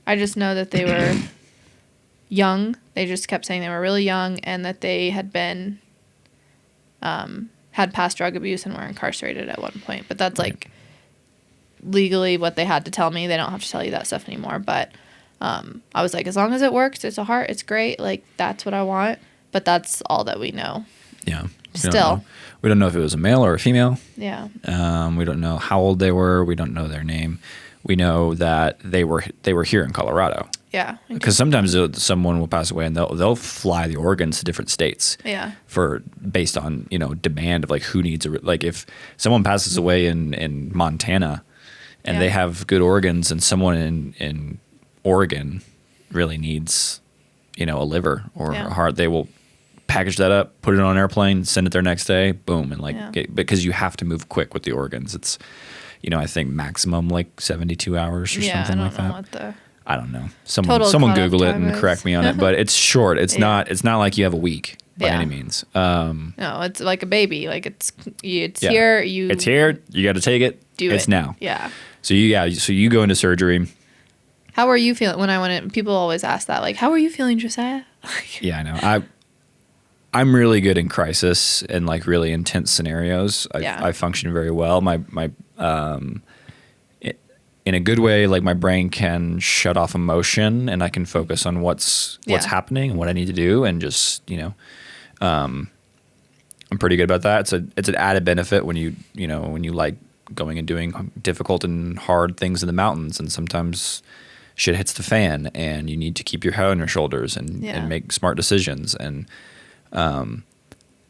I just know that they were young. They just kept saying they were really young, and that they had been had past drug abuse and were incarcerated at one point. But that's like legally what they had to tell me. They don't have to tell you that stuff anymore. But I was like, as long as it works, it's a heart, it's great. Like that's what I want. But that's all that we know. Yeah. Still. We don't know if it was a male or a female. Yeah. We don't know how old they were. We don't know their name. We know that they were here in Colorado. Yeah. Because sometimes someone will pass away and they'll fly the organs to different states. Yeah. Based on demand of like who needs like if someone passes away in Montana, and they have good organs, and someone in Oregon really needs, a liver or a heart, they will package that up, put it on an airplane, send it there next day, boom, and because you have to move quick with the organs. It's, I think maximum like 72 hours or something like that. I don't know. Someone Google it and correct me on it, but it's short. It's not like you have a week by any means. No, it's like a baby. Like it's here. It's here. You got to take it. It's now. Yeah. So you go into surgery. How are you feeling when I went in? People always ask that, like, how are you feeling, Josiah? Yeah, I know. I'm really good in crisis and like really intense scenarios. I function very well. My in a good way, like my brain can shut off emotion and I can focus on what's happening and what I need to do, and just I'm pretty good about that. It's an added benefit when you like going and doing difficult and hard things in the mountains, and sometimes shit hits the fan and you need to keep your head on your shoulders and make smart decisions. And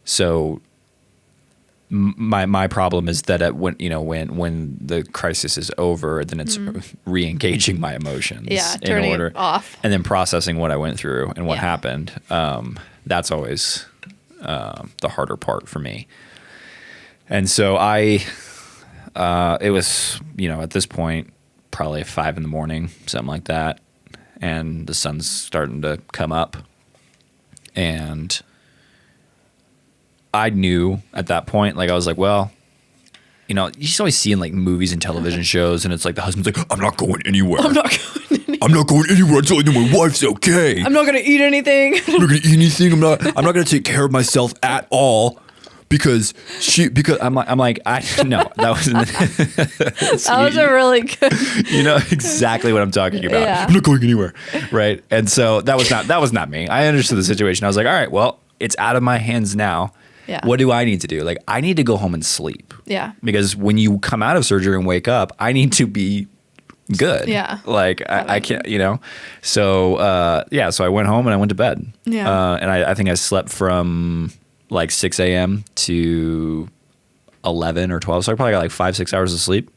so my problem is that when the crisis is over, then it's re-engaging my emotions turning in order it off, and then processing what I went through and what happened. That's always the harder part for me. And so it was, at this point, probably 5 a.m, something like that. And the sun's starting to come up. And I knew at that point, like I was like, well, you just always see in like movies and television shows, and it's like the husband's like, I'm not going anywhere. I'm not going anywhere until I know my wife's okay. I'm not going to eat anything. I'm not going to eat anything. I'm not going to take care of myself at all because I'm like, no, that wasn't. That was a really good. You know exactly what I'm talking about. Yeah. I'm not going anywhere. Right. And so that was not me. I understood the situation. I was like, all right, well, it's out of my hands now. Yeah. What do I need to do? Like, I need to go home and sleep. Yeah. Because when you come out of surgery and wake up, I need to be good. Yeah. Like, I can't, So, so I went home and I went to bed. Yeah. And I think I slept from like 6 a.m. to 11 or 12. So I probably got like 5-6 hours of sleep,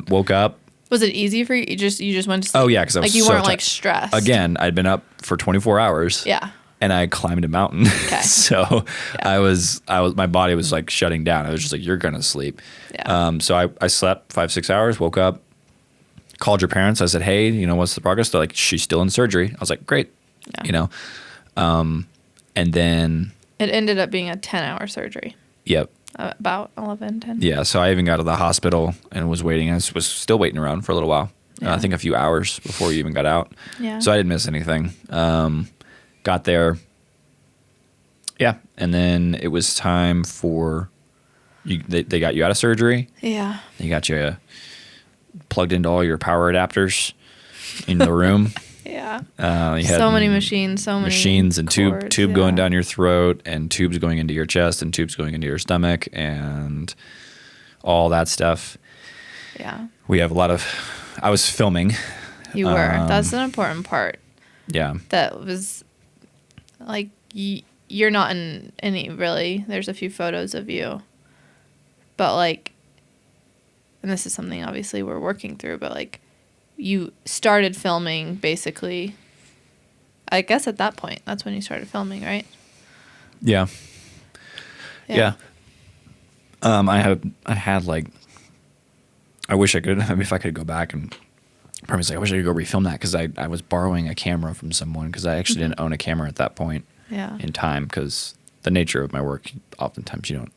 woke up. Was it easy for you? You just went to sleep? Oh, yeah. Because I was like, you weren't like stressed. Again, I'd been up for 24 hours. Yeah. And I climbed a mountain. Okay. So I was, my body was like shutting down. I was just like, you're going to sleep. Yeah. So I slept 5-6 hours, woke up, called your parents. I said, hey, what's the progress? They're like, she's still in surgery. I was like, great. Yeah. And then it ended up being a 10-hour surgery. Yep. About 11, 10. Yeah. So I even got to the hospital and was waiting. I was still waiting around for a little while. Yeah. I think a few hours before you even got out. Yeah. So I didn't miss anything. Got there. Yeah. And then it was time for you. They got you out of surgery. Yeah. They got you plugged into all your power adapters in the room. Yeah. You had so many machines, and tube going down your throat, and tubes going into your chest, and tubes going into your stomach, and all that stuff. Yeah. We have I was filming. You were. That's an important part. Yeah. That was like, you're not in any, really. There's a few photos of you. But like, and this is something obviously we're working through, but like, you started filming basically, I guess at that point, that's when you started filming, right? Yeah. Yeah. I had like, I wish I could, if I could go back and probably I wish I could go refilm that, because I was borrowing a camera from someone, because I actually didn't own a camera at that point in time, because the nature of my work, oftentimes you don't,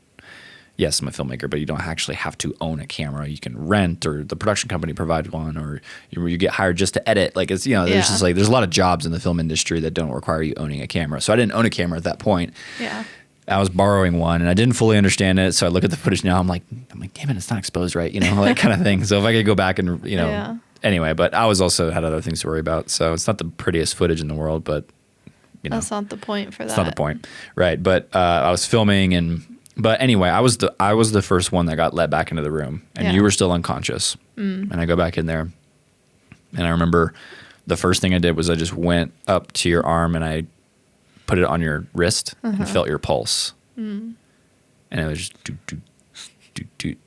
yes, I'm a filmmaker, but you don't actually have to own a camera. You can rent, or the production company provides one, or you get hired just to edit. Like, it's, there's just like, there's a lot of jobs in the film industry that don't require you owning a camera. So I didn't own a camera at that point. Yeah. I was borrowing one and I didn't fully understand it. So I look at the footage now, I'm like, damn it, it's not exposed right. That kind of thing. So if I could go back and, anyway, but I was also had other things to worry about. So it's not the prettiest footage in the world, but that's not the point for that. That's not the point. Right. But I was filming but anyway, I was the first one that got let back into the room, and you were still unconscious. And I go back in there, and I remember the first thing I did was I just went up to your arm and I put it on your wrist and felt your pulse. And it was just doot, doot, doot, doot.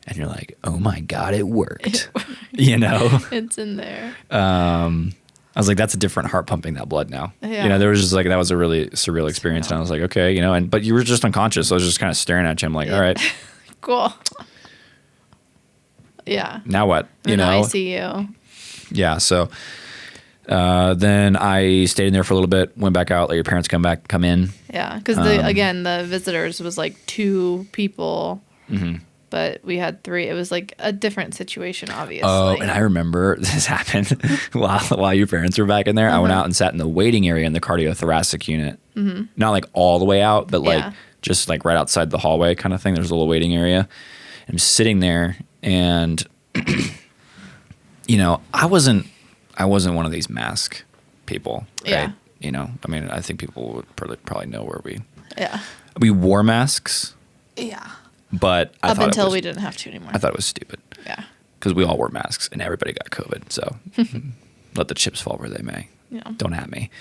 and you're like, oh my God, it worked. You know? It's in there. I was like, that's a different heart pumping that blood now. Yeah. You know, there was just like, that was a really surreal experience. And I was like, okay, you know, but you were just unconscious. So I was just kind of staring at you. I'm like, all right. Cool. Yeah. Now what? You in know? ICU. Yeah. So then I stayed in there for a little bit, went back out, let your parents come in. Yeah. Because again, the visitors was like 2 people. Mm-hmm. But we had 3. It was like a different situation, obviously. Oh, and I remember this happened while your parents were back in there. I went out and sat in the waiting area in the cardiothoracic unit. Mm-hmm. Not like all the way out, but like just like right outside the hallway kind of thing. There's a little waiting area. I'm sitting there, and you know, I wasn't one of these mask people. Right? Yeah. You know, I mean, I think people would probably know where we wore masks. Yeah. But I up thought until we didn't have to anymore. I thought it was stupid. Yeah. Because we all wore masks and everybody got COVID. So let the chips fall where they may. Yeah. Don't at me.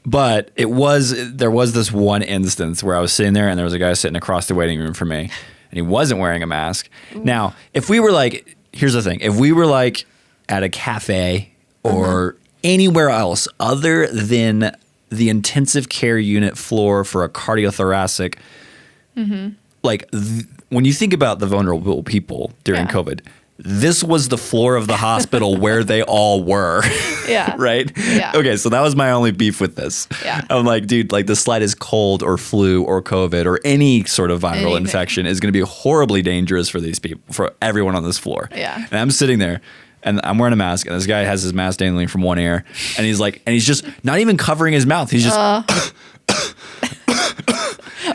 But there was this one instance where I was sitting there and there was a guy sitting across the waiting room from me and he wasn't wearing a mask. Ooh. Now, if we were like, here's the thing. If we were like at a cafe or anywhere else other than the intensive care unit floor for a cardiothoracic, like when you think about the vulnerable people during COVID, this was the floor of the hospital where they all were. Yeah. Right? Yeah. Okay, so that was my only beef with this. Yeah. I'm like, dude, like the slightest cold or flu or COVID or any sort of viral infection is going to be horribly dangerous for these people, for everyone on this floor. Yeah. And I'm sitting there and I'm wearing a mask and this guy has his mask dangling from one ear and he's just not even covering his mouth. He's just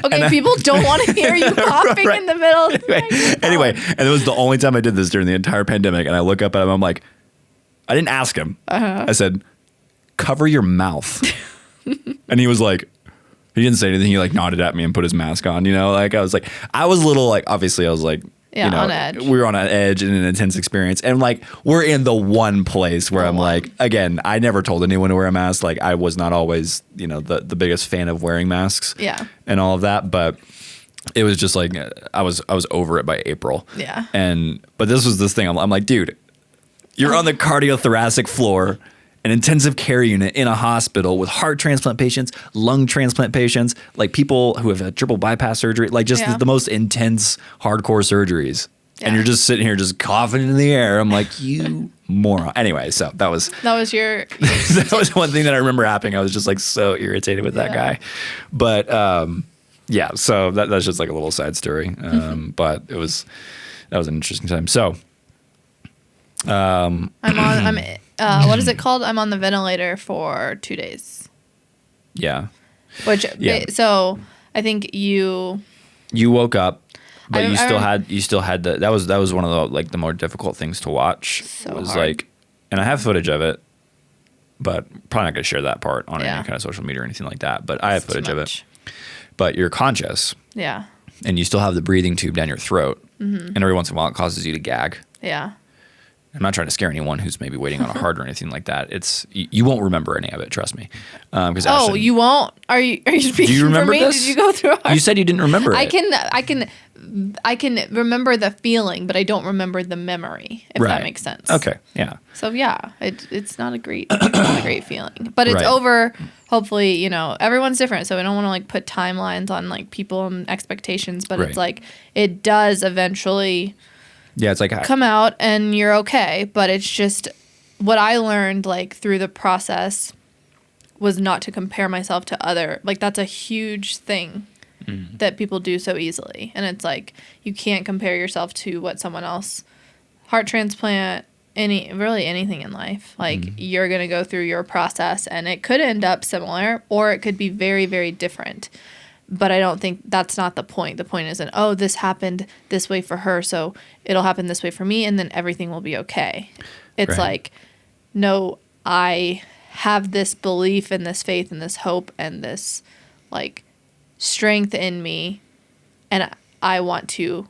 Okay, people don't want to hear you coughing in the middle. Anyway, and it was the only time I did this during the entire pandemic. And I look up at him, I'm like, I didn't ask him. I said, cover your mouth. And he was like, he didn't say anything. He like nodded at me and put his mask on, you know, like I was a little like, obviously I was like, you know, on edge. We were on an edge in an intense experience. And like, we're in the one place where I'm like, again, I never told anyone to wear a mask. Like I was not always, you know, the biggest fan of wearing masks and all of that. But it was just like, I was over it by April. Yeah. But this was this thing. I'm like, dude, you're on the cardiothoracic floor, an intensive care unit in a hospital with heart transplant patients, lung transplant patients, like people who have had triple bypass surgery, like just the most intense, hardcore surgeries. Yeah. And you're just sitting here just coughing in the air. I'm like, you moron. Anyway, so that was your that was one thing that I remember happening. I was just like so irritated with that guy. But yeah, so that's just like a little side story. But that was an interesting time. So what is it called? I'm on the ventilator for 2 days. Yeah. So I think you woke up, but you still had that was one of the like the more difficult things to watch. So was hard. Like, and I have footage of it, but probably not gonna share that part on any kind of social media or anything like that. But I have footage of it. But you're conscious. Yeah. And you still have the breathing tube down your throat, and every once in a while it causes you to gag. Yeah. I'm not trying to scare anyone who's maybe waiting on a heart or anything like that. It's you won't remember any of it, trust me. Ashton, you won't? Are you speaking do you remember for me? This? Did you go through a heart? You said you didn't remember it. I can remember the feeling, but I don't remember the memory. If that makes sense. Okay. Yeah. So yeah, it's not a great feeling, but it's over. Hopefully, you know, everyone's different, so we don't want to like put timelines on like people and expectations, but it's like it does eventually. Yeah, it's like come out and you're okay, but it's just what I learned like through the process was not to compare myself to other, like that's a huge thing that people do so easily. And it's like you can't compare yourself to what someone else, heart transplant, anything in life. Like you're going to go through your process and it could end up similar or it could be very, very different. But I don't think that's not the point. The point isn't, oh, this happened this way for her, so it'll happen this way for me, and then everything will be okay. It's like, no, I have this belief and this faith and this hope and this, like, strength in me, and I want to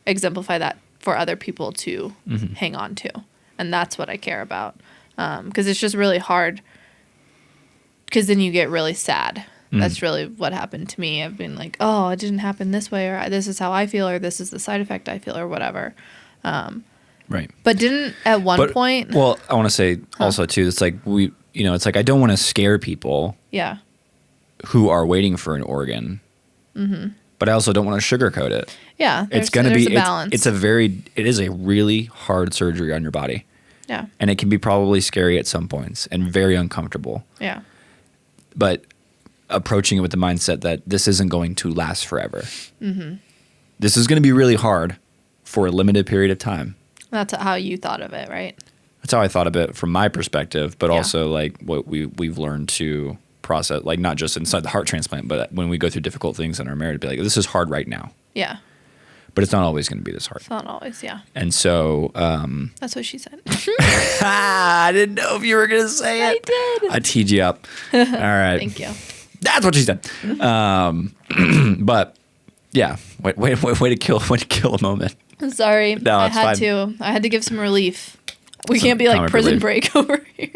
exemplify that for other people to hang on to. And that's what I care about. Because it's just really hard, because then you get really sad. That's really what happened to me. I've been like, oh, it didn't happen this way, or this is how I feel, or this is the side effect I feel, or whatever. Right. But didn't at one point. Well, I want to say also too, it's like it's like I don't want to scare people. Yeah. Who are waiting for an organ. Mm-hmm. But I also don't want to sugarcoat it. Yeah. It's going to be a balance. It is a really hard surgery on your body. Yeah. And it can be probably scary at some points and very uncomfortable. Yeah. But approaching it with the mindset that this isn't going to last forever. Mm-hmm. This is going to be really hard for a limited period of time. That's how you thought of it, right? That's how I thought of it from my perspective, but also like what we've learned to process, like not just inside the heart transplant, but when we go through difficult things in our marriage, be like, this is hard right now. Yeah. But it's not always going to be this hard. It's not always, yeah. And so... that's what she said. I didn't know if you were going to say it. I did. I teed you up. All right. Thank you. That's what she said. But yeah, way to kill a moment. I'm sorry. No, I it's had fine. I had to give some relief. We can't be like Prison Break over here.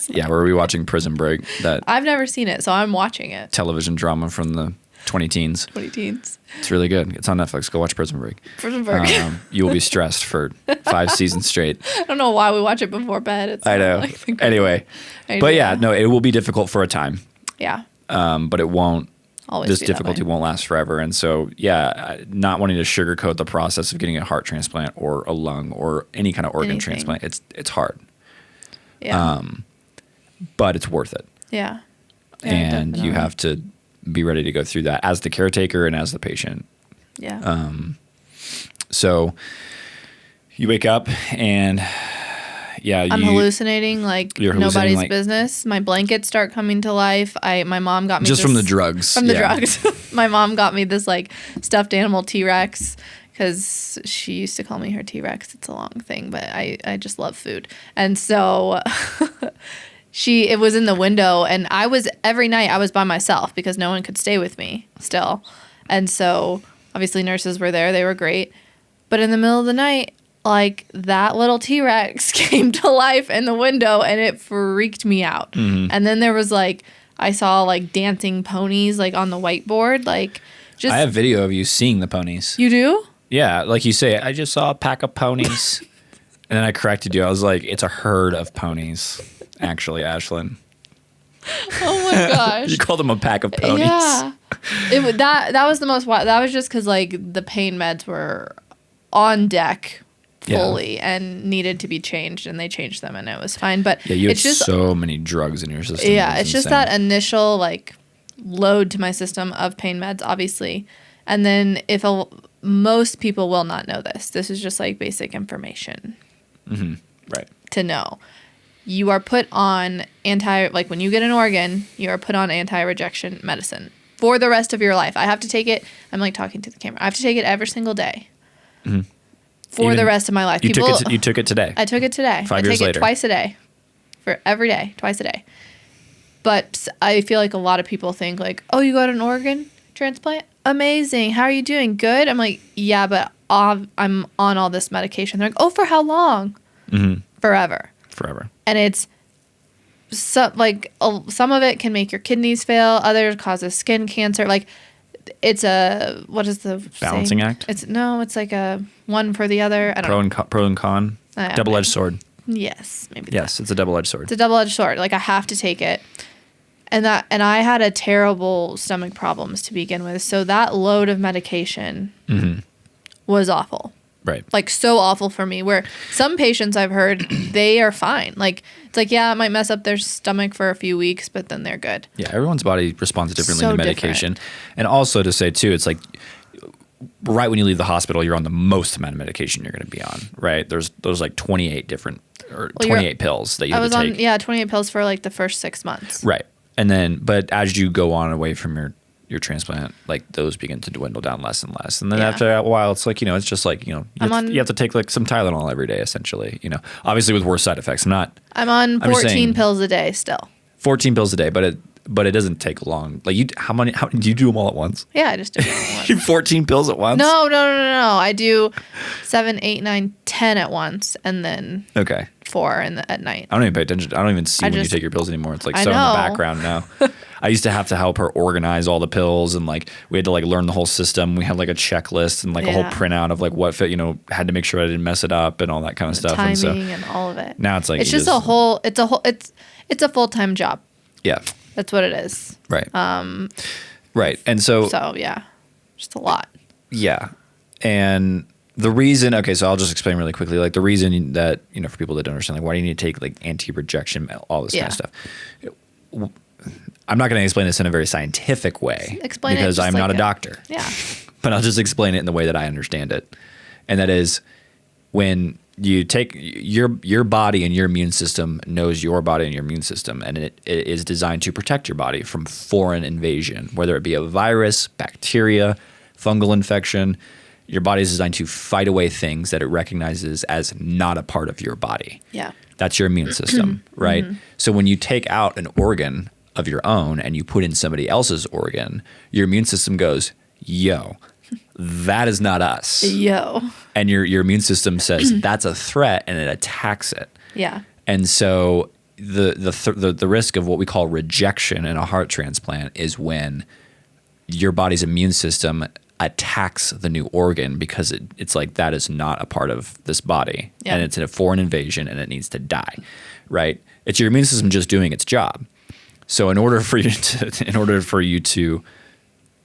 Yeah, we're rewatching Prison Break. That I've never seen it, so I'm watching it. television drama from the 20-teens. 20 teens. It's really good. It's on Netflix. Go watch Prison Break. Prison Break. You will be stressed for 5 seasons straight. I don't know why we watch it before bed. It's I know. Like Anyway, but yeah, no, it will be difficult for a time. Yeah. But it won't. Always This be that difficulty way. won't last forever. And so, yeah, not wanting to sugarcoat the process of getting a heart transplant or a lung or any kind of organ Anything. transplant. It's hard. Yeah. But it's worth it. Yeah. And you definitely. have to be ready to go through that as the caretaker and as the patient. Yeah. So you wake up and I'm hallucinating like You're hallucinating, nobody's like- business. My blankets start coming to life. My mom got me just this, from the drugs. From the Yeah. drugs. My mom got me this like stuffed animal T-Rex because she used to call me her T-Rex. It's a long thing, but I just love food. And so it was in the window, and every night I was by myself because no one could stay with me still. And so obviously nurses were there. They were great. But in the middle of the night, like that little T-Rex came to life in the window and it freaked me out. Mm-hmm. And then there was like, I saw like dancing ponies like on the whiteboard. Like just, I have video of you seeing the ponies. you do? Yeah, like you say, I just saw a pack of ponies. And then I corrected you. I was like, it's a herd of ponies, actually, Ashlyn. Oh my gosh. You called them a pack of ponies. Yeah. That was the most wild. That was just because like the pain meds were on deck fully and needed to be changed, and they changed them and it was fine. But Yeah, you had it's just so many drugs in your system. yeah, It it's was just insane. that initial like load to my system of pain meds, obviously. And then most people will not know this. This is just like basic information Right. to know. You are put on like when you get an organ, you are put on anti-rejection medicine for the rest of your life. I have to take it. I'm like talking to the camera. I have to take it every single day for Even- the rest of my life. You took it today. I took it today. 5 I years take later. it twice a day, for every day, twice a day. But I feel like a lot of people think like, oh, you got an organ transplant? Amazing. How are you doing? Good. I'm like, yeah, but I'm on all this medication. They're like, oh, for how long? Forever. Forever. And it's some of it can make your kidneys fail. Others causes skin cancer. Like it's a, what is the Balancing saying? act? It's like a one for the other. I don't know. Pro and con. I- Double-edged sword. Yes, maybe. Yes, it's a double-edged sword. It's a double-edged sword. Like I have to take it. And I had a terrible stomach problems to begin with. So that load of medication was awful. Right. Like so awful for me, where some patients I've heard, they are fine. Like it's like, yeah, it might mess up their stomach for a few weeks, but then they're good. Yeah, everyone's body responds differently So to medication. And also to say too, it's like right when you leave the hospital, you're on the most amount of medication you're going to be on, right? There's like 28 different or 28 pills that you have to take. on 28 pills for like the first 6 months. Right. And then, but as you go on away from your transplant, like those begin to dwindle down less and less. And then Yeah. after a while, it's like, it's just like, you have to take like some Tylenol every day, essentially, obviously with worse side effects. I'm on I'm just 14 saying- pills a day still. 14 pills a day, but it doesn't take long. Like how do you do them all at once? Yeah, I just do it at once. 14 pills at once? No. I do 7, 8, 9, 10 at once, and then Okay. 4 at night. I don't even pay attention. I don't even see when you take your pills anymore. It's like so in the background now. I used to have to help her organize all the pills, and like we had to like learn the whole system. We had like a checklist and like a whole printout of like what fit, had to make sure I didn't mess it up and all that kind of stuff. Timing and all of it. Now it's like it's just a whole. It's a full-time job. Yeah, that's what it is. Right. Right, and so yeah, just a lot. Yeah, and the reason. Okay, so I'll just explain really quickly. Like the reason that for people that don't understand, like why do you need to take like anti-rejection, all this kind of stuff. I'm not going to explain this in a very scientific way because I'm not a doctor. Yeah. But I'll just explain it in the way that I understand it. And that is when you take your body and your immune system knows your body and your immune system, and it is designed to protect your body from foreign invasion, whether it be a virus, bacteria, fungal infection. Your body is designed to fight away things that it recognizes as not a part of your body. Yeah. That's your immune system, right? Mm-hmm. So when you take out an organ of your own and you put in somebody else's organ, your immune system goes, yo, that is not us. Yo. And your immune system says that's a threat, and it attacks it. Yeah. And so the risk of what we call rejection in a heart transplant is when your body's immune system attacks the new organ because it's like that is not a part of this body, and it's a foreign invasion, and it needs to die, right? It's your immune system just doing its job. So in order for you to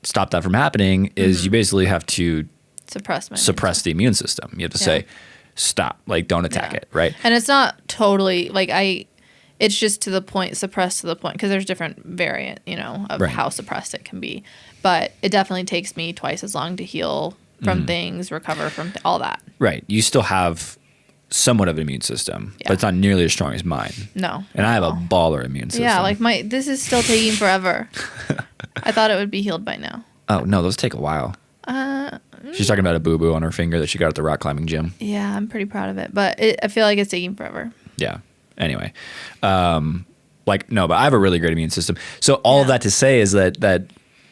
stop that from happening, is you basically have to suppress the immune system. You have to say, stop, like don't attack it, right? And it's not totally like it's just to the point, suppressed to the point, because there's different variant, of how suppressed it can be. But it definitely takes me twice as long to heal from things, recover from all that. Right. You still have somewhat of an immune system, but it's not nearly as strong as mine. No. And I have a baller immune system. Yeah, like this is still taking forever. I thought it would be healed by now. Oh, no, those take a while. She's talking about a boo-boo on her finger that she got at the rock climbing gym. Yeah, I'm pretty proud of it, but I feel like it's taking forever. Yeah. Anyway, but I have a really great immune system. So all of that to say is that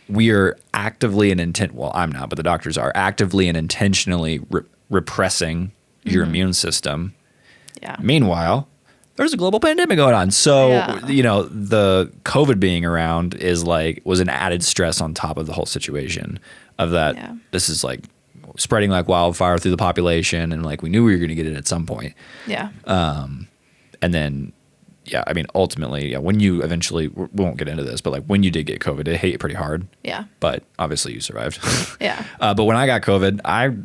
we are actively I'm not, but the doctors are actively and intentionally repressing your immune system. Yeah. Meanwhile, there's a global pandemic going on. So, the COVID being around was an added stress on top of the whole situation of that. Yeah. This is like spreading like wildfire through the population. And like, we knew we were going to get it at some point. Yeah. And then, ultimately, when you eventually, we won't get into this, but like when you did get COVID, it hit you pretty hard. Yeah. But obviously you survived. Yeah. But when I got COVID, I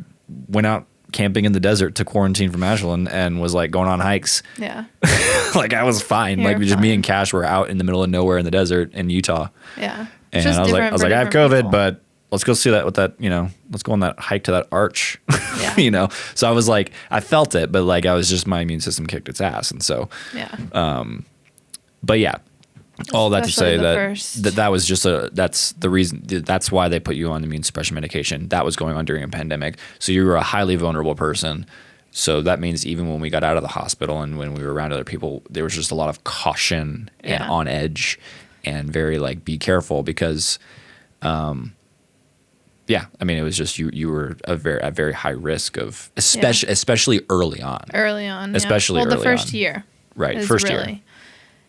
went out camping in the desert to quarantine from Ashland and was like going on hikes. Yeah. Like I was fine. Like just me and Cash were out in the middle of nowhere in the desert in Utah. Yeah. And I was like, I have COVID, people. But let's go see that with that, let's go on that hike to that arch, yeah. So I was like, I felt it, but like my immune system kicked its ass. And so, but yeah, all that to say that was just that's the reason, that's why they put you on immune suppression medication. That was going on during a pandemic. So you were a highly vulnerable person. So that means even when we got out of the hospital and when we were around other people, there was just a lot of caution and on edge and very like, be careful because, it was just you were at very high risk of especially early on. Especially early on. The first year. Right, first year.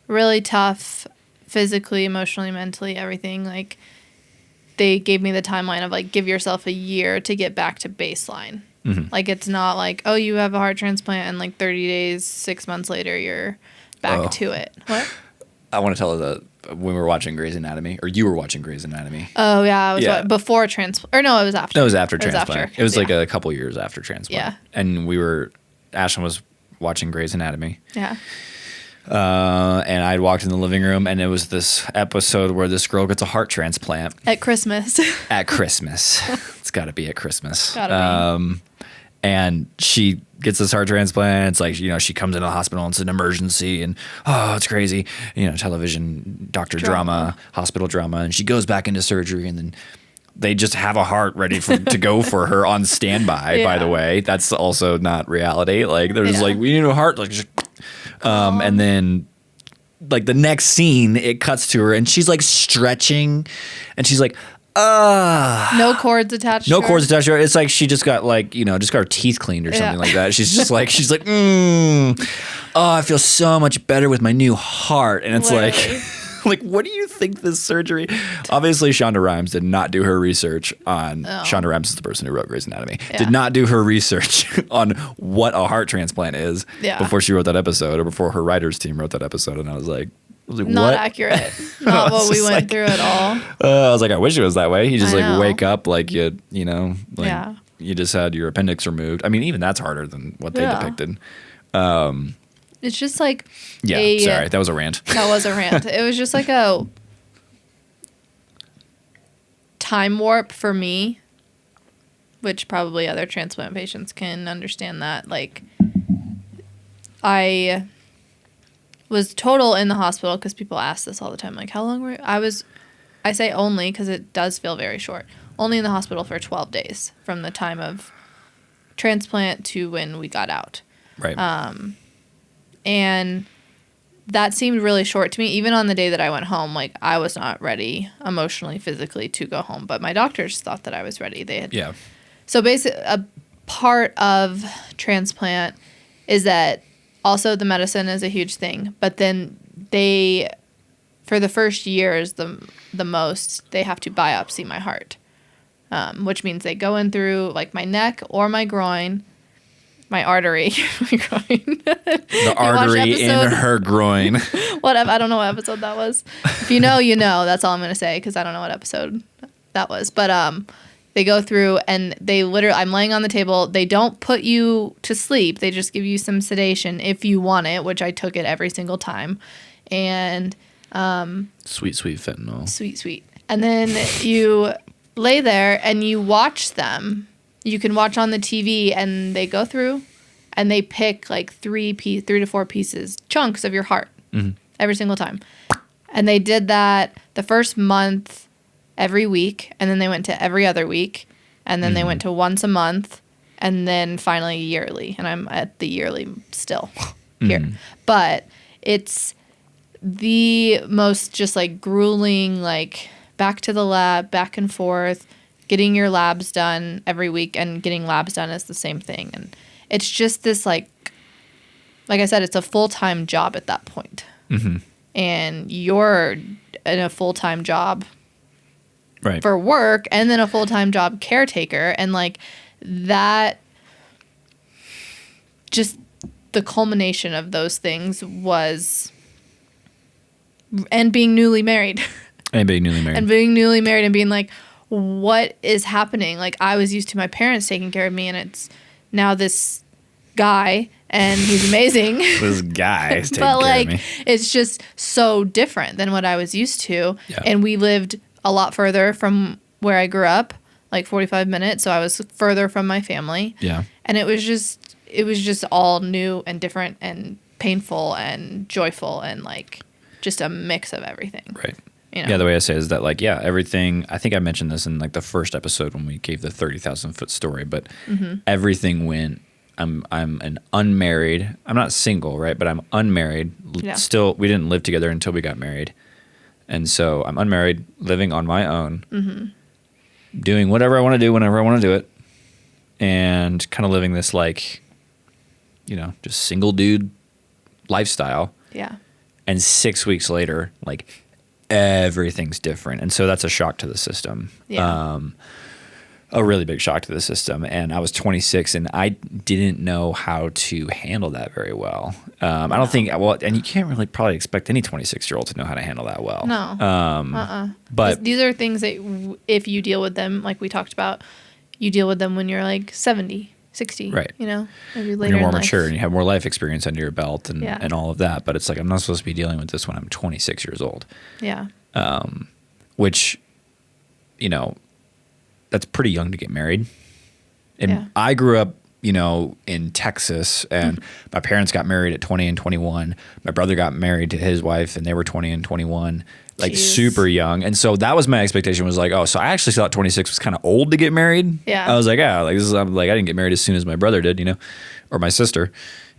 Really tough physically, emotionally, mentally, everything. Like they gave me the timeline of like give yourself a year to get back to baseline. Mm-hmm. Like it's not like, oh, you have a heart transplant and like 30 days, 6 months later you're back to it. What? I want to tell her that when we were watching Grey's Anatomy, or you were watching Grey's Anatomy. Oh, yeah. It was before transplant. Or no, it was after. No, it was after transplant. It was like a couple years after transplant. Yeah. And Ashlyn was watching Grey's Anatomy. Yeah. And I'd walked in the living room, and it was this episode where this girl gets a heart transplant. At Christmas. At Christmas. It's got to be at Christmas. Gotta be. And she gets this heart transplant. It's like, she comes into the hospital and it's an emergency and, oh, it's crazy. Television, doctor drama, hospital drama. And she goes back into surgery and then they just have a heart ready to go for her on standby, by the way. That's also not reality. Like, there's like, we need a heart. Like, and then like the next scene, it cuts to her and she's like stretching and she's like, No cords attached. No to cords her. attached to her. It's like she just got like, just got her teeth cleaned or something like that. She's just like, I feel so much better with my new heart. And it's Literally. like, what do you think this surgery? Obviously, Shonda Rhimes did not do her research on, Shonda Rhimes is the person who wrote Grey's Anatomy, did not do her research on what a heart transplant is before she wrote that episode or before her writers team wrote that episode. And I was like, not what? accurate. Not what we went through at all. I was like, I wish it was that way. You just I know. wake up like you just had your appendix removed. I mean, even that's harder than what they depicted. It's just like sorry, that was a rant. That was a rant. It was just like a time warp for me, which probably other transplant patients can understand that. Like, I was total in the hospital because people ask this all the time. Like, how long were you? I say only because it does feel very short. Only in the hospital for 12 days from the time of transplant to when we got out. Right. And that seemed really short to me. Even on the day that I went home, like, I was not ready emotionally, physically to go home. But my doctors thought that I was ready. They had. Yeah. So basically, a part of transplant is that also the medicine is a huge thing. But then they, for the first years, the most, they have to biopsy my heart, which means they go in through like my neck or my groin. My artery, my groin. The artery in her groin. Whatever. I don't know what episode that was. If you know, you know. That's all I'm going to say because I don't know what episode that was. But they go through and they literally, I'm laying on the table. They don't put you to sleep. They just give you some sedation if you want it, which I took it every single time. And sweet fentanyl. Sweet. And then you lay there and you watch them. You can watch on the TV and they go through and they pick like 3 to 4 pieces, chunks of your heart every single time. And they did that the first month every week. And then they went to every other week. And then they went to once a month. And then finally yearly. And I'm at the yearly still here. But it's the most just like grueling, like back to the lab, back and forth. Getting your labs done every week and getting labs done is the same thing. And it's just this, like I said, it's a full-time job at that point. And you're in a full-time job for work and then a full-time job caretaker. And, like, that, just the culmination of those things was, and being newly married. And being newly married and being like, what is happening? Like, I was used to my parents taking care of me, and it's now this guy, and he's amazing. This guy is taking but, care of me. It's just so different than what I was used to. Yeah. And we lived a lot further from where I grew up, like 45 minutes. So I was further from my family. Yeah. And it was just all new and different and painful and joyful and, like, just a mix of everything. Right. You know? Yeah, the way I say it is that, like, everything, I think I mentioned this in, like, the first episode when we gave the 30,000 foot story, but everything went, I'm an unmarried, I'm not single, right, but I'm unmarried. Yeah. Still, we didn't live together until we got married. And so I'm unmarried, living on my own, doing whatever I want to do whenever I want to do it, and kind of living this, like, just single dude lifestyle. Yeah. And 6 weeks later, like, everything's different. And so that's a shock to the system. Yeah. A really big shock to the system. And I was 26 and I didn't know how to handle that very well. I don't think, and you can't really probably expect any 26-year-old to know how to handle that well. No. But these are things that if you deal with them, like we talked about, you deal with them when you're like 70, 60, right. Maybe later when you're more in life. mature and you have more life experience under your belt and all of that. But it's like, I'm not supposed to be dealing with this when I'm 26 years old. Yeah. Which, that's pretty young to get married. And I grew up, in Texas, and my parents got married at 20 and 21. My brother got married to his wife and they were 20 and 21, like super young. And so that was my expectation, was like, oh, so I actually thought 26 was kind of old to get married. Yeah. I was like, yeah, like this is, I'm like, I didn't get married as soon as my brother did, or my sister.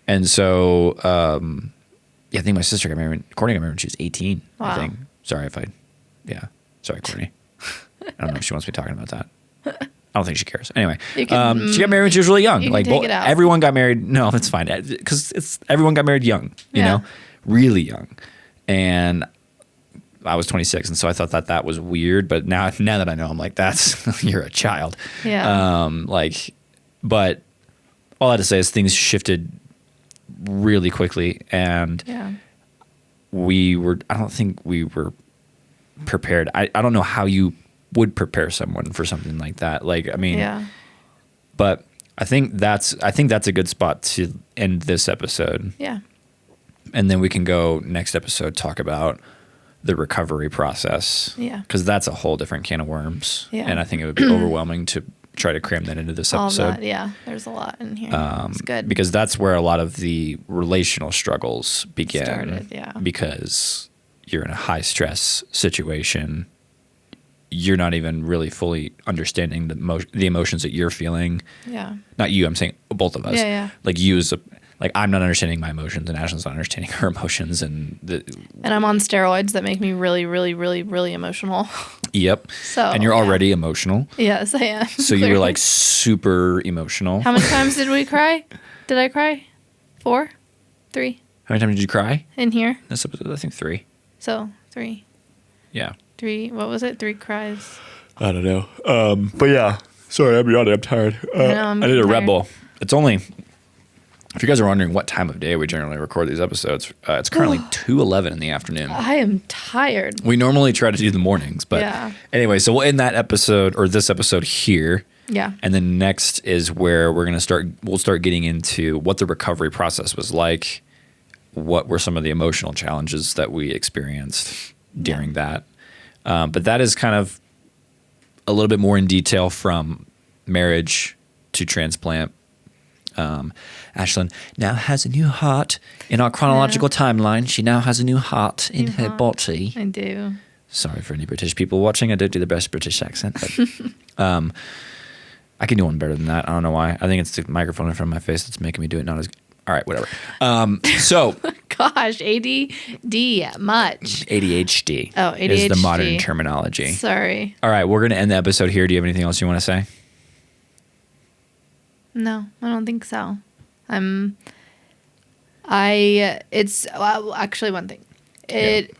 And so, I think my sister got married, Courtney got married when she was 18, I think. Sorry, Courtney. I don't know if she wants me talking about that. I don't think she cares. Anyway, You can, she got married when she was really young. you can Like, take it out. everyone got married. No, it's fine because everyone got married young. You know, really young, and I was 26, and so I thought that was weird. But now that I know, I'm like, that's you're a child. Yeah. But all I had to say is things shifted really quickly, and Yeah. I don't think we were prepared. I don't know how you would prepare someone for something like that. Like, I mean, Yeah. but I think that's a good spot to end this episode. Yeah. And then we can go next episode, talk about the recovery process. Yeah. Because that's a whole different can of worms. Yeah. And I think it would be overwhelming to try to cram that into this All episode. that. Yeah. There's a lot in here. It's good. Because that's where a lot of the relational struggles begin. Started, yeah. Because you're in a high stress situation. You're not even really fully understanding the emotions that you're feeling. Yeah. Not you, I'm saying both of us. Yeah, yeah. Like you like I'm not understanding my emotions and Ashlyn's not understanding her emotions and I'm on steroids that make me really, really, really, really emotional. Yep. So, and you're already emotional. Yes, I am. So you were like super emotional. How many times did we cry? Did I cry? 4? 3? How many times did you cry? In here? This episode, I think 3. So 3. Yeah. 3. What was it? 3 cries. I don't know. But yeah. Sorry, I'm yawning. I'm tired. I need a Red Bull. It's only, if you guys are wondering what time of day we generally record these episodes, it's currently 2:11 in the afternoon. I am tired. We normally try to do the mornings, but anyway, so we'll end that episode or this episode here. Yeah. And then next is where we'll start getting into what the recovery process was like, what were some of the emotional challenges that we experienced during that. But that is kind of a little bit more in detail from marriage to transplant. Ashlyn now has a new heart in our chronological timeline. She now has a new heart in her body. I do. Sorry for any British people watching. I don't do the best British accent, but I can do one better than that. I don't know why. I think it's the microphone in front of my face that's making me do it not as good. All right, whatever. So Gosh, ADD much. ADHD. Oh, ADHD is the modern terminology. Sorry. All right, we're going to end the episode here. Do you have anything else you want to say? No, I don't think so. Actually one thing. It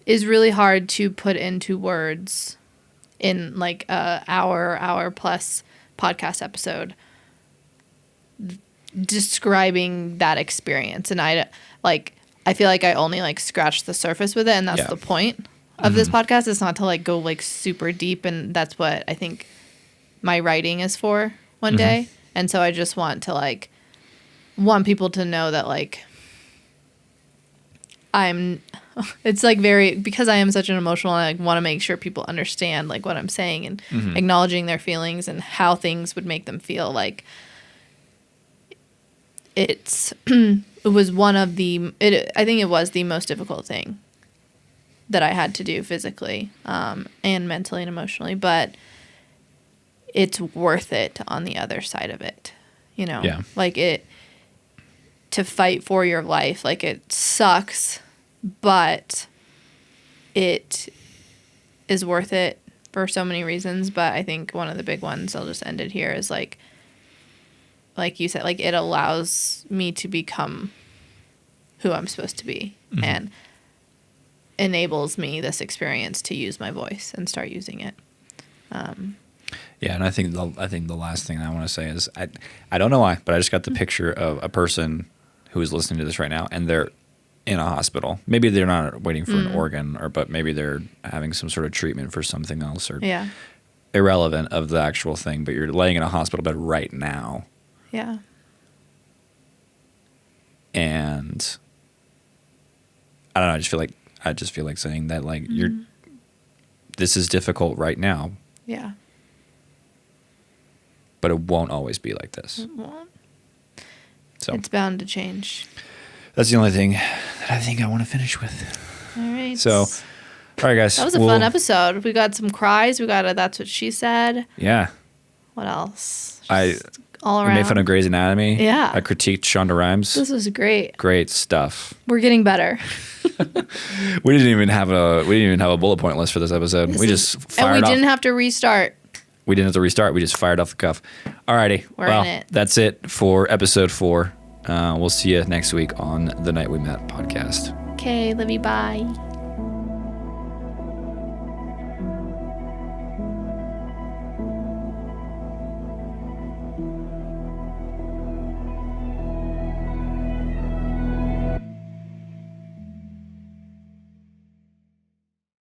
is really hard to put into words in like a hour plus podcast episode describing that experience. And I feel like I only like scratched the surface with it, and that's the point of this podcast. It's not to like go like super deep, and that's what I think my writing is for one day. And so I just want people to know that like it's like because I am such an emotional, I like, want to make sure people understand like what I'm saying and acknowledging their feelings and how things would make them feel. Like I think it was the most difficult thing that I had to do physically and mentally and emotionally, but it's worth it on the other side of it, you know? Yeah. Like to fight for your life, like it sucks, but it is worth it for so many reasons. But I think one of the big ones, I'll just end it here, is like you said, like it allows me to become who I'm supposed to be and enables me this experience to use my voice and start using it. Yeah, and I think the last thing I want to say is I don't know why, but I just got the picture of a person who is listening to this right now, and they're in a hospital. Maybe they're not waiting for an organ, but maybe they're having some sort of treatment for something else, or irrelevant of the actual thing. But you're laying in a hospital bed right now. Yeah. And I don't know. I just feel like saying that like this is difficult right now. Yeah. But it won't always be like this. It won't. So it's bound to change. That's the only thing that I think I want to finish with. All right. So, all right, guys. That was a fun episode. We got some cries. We got a That's What She Said. Yeah. What else? all We around. made fun of Grey's Anatomy. Yeah. I critiqued Shonda Rhimes. This was great. Great stuff. We're getting better. We didn't even have a bullet point list for this episode. We just fired And we off. didn't have to restart. We didn't have to restart. We just fired off the cuff. Alrighty. We're well, in it. That's it for episode 4. We'll see you next week on the Night We Met podcast. Okay, love you. Bye.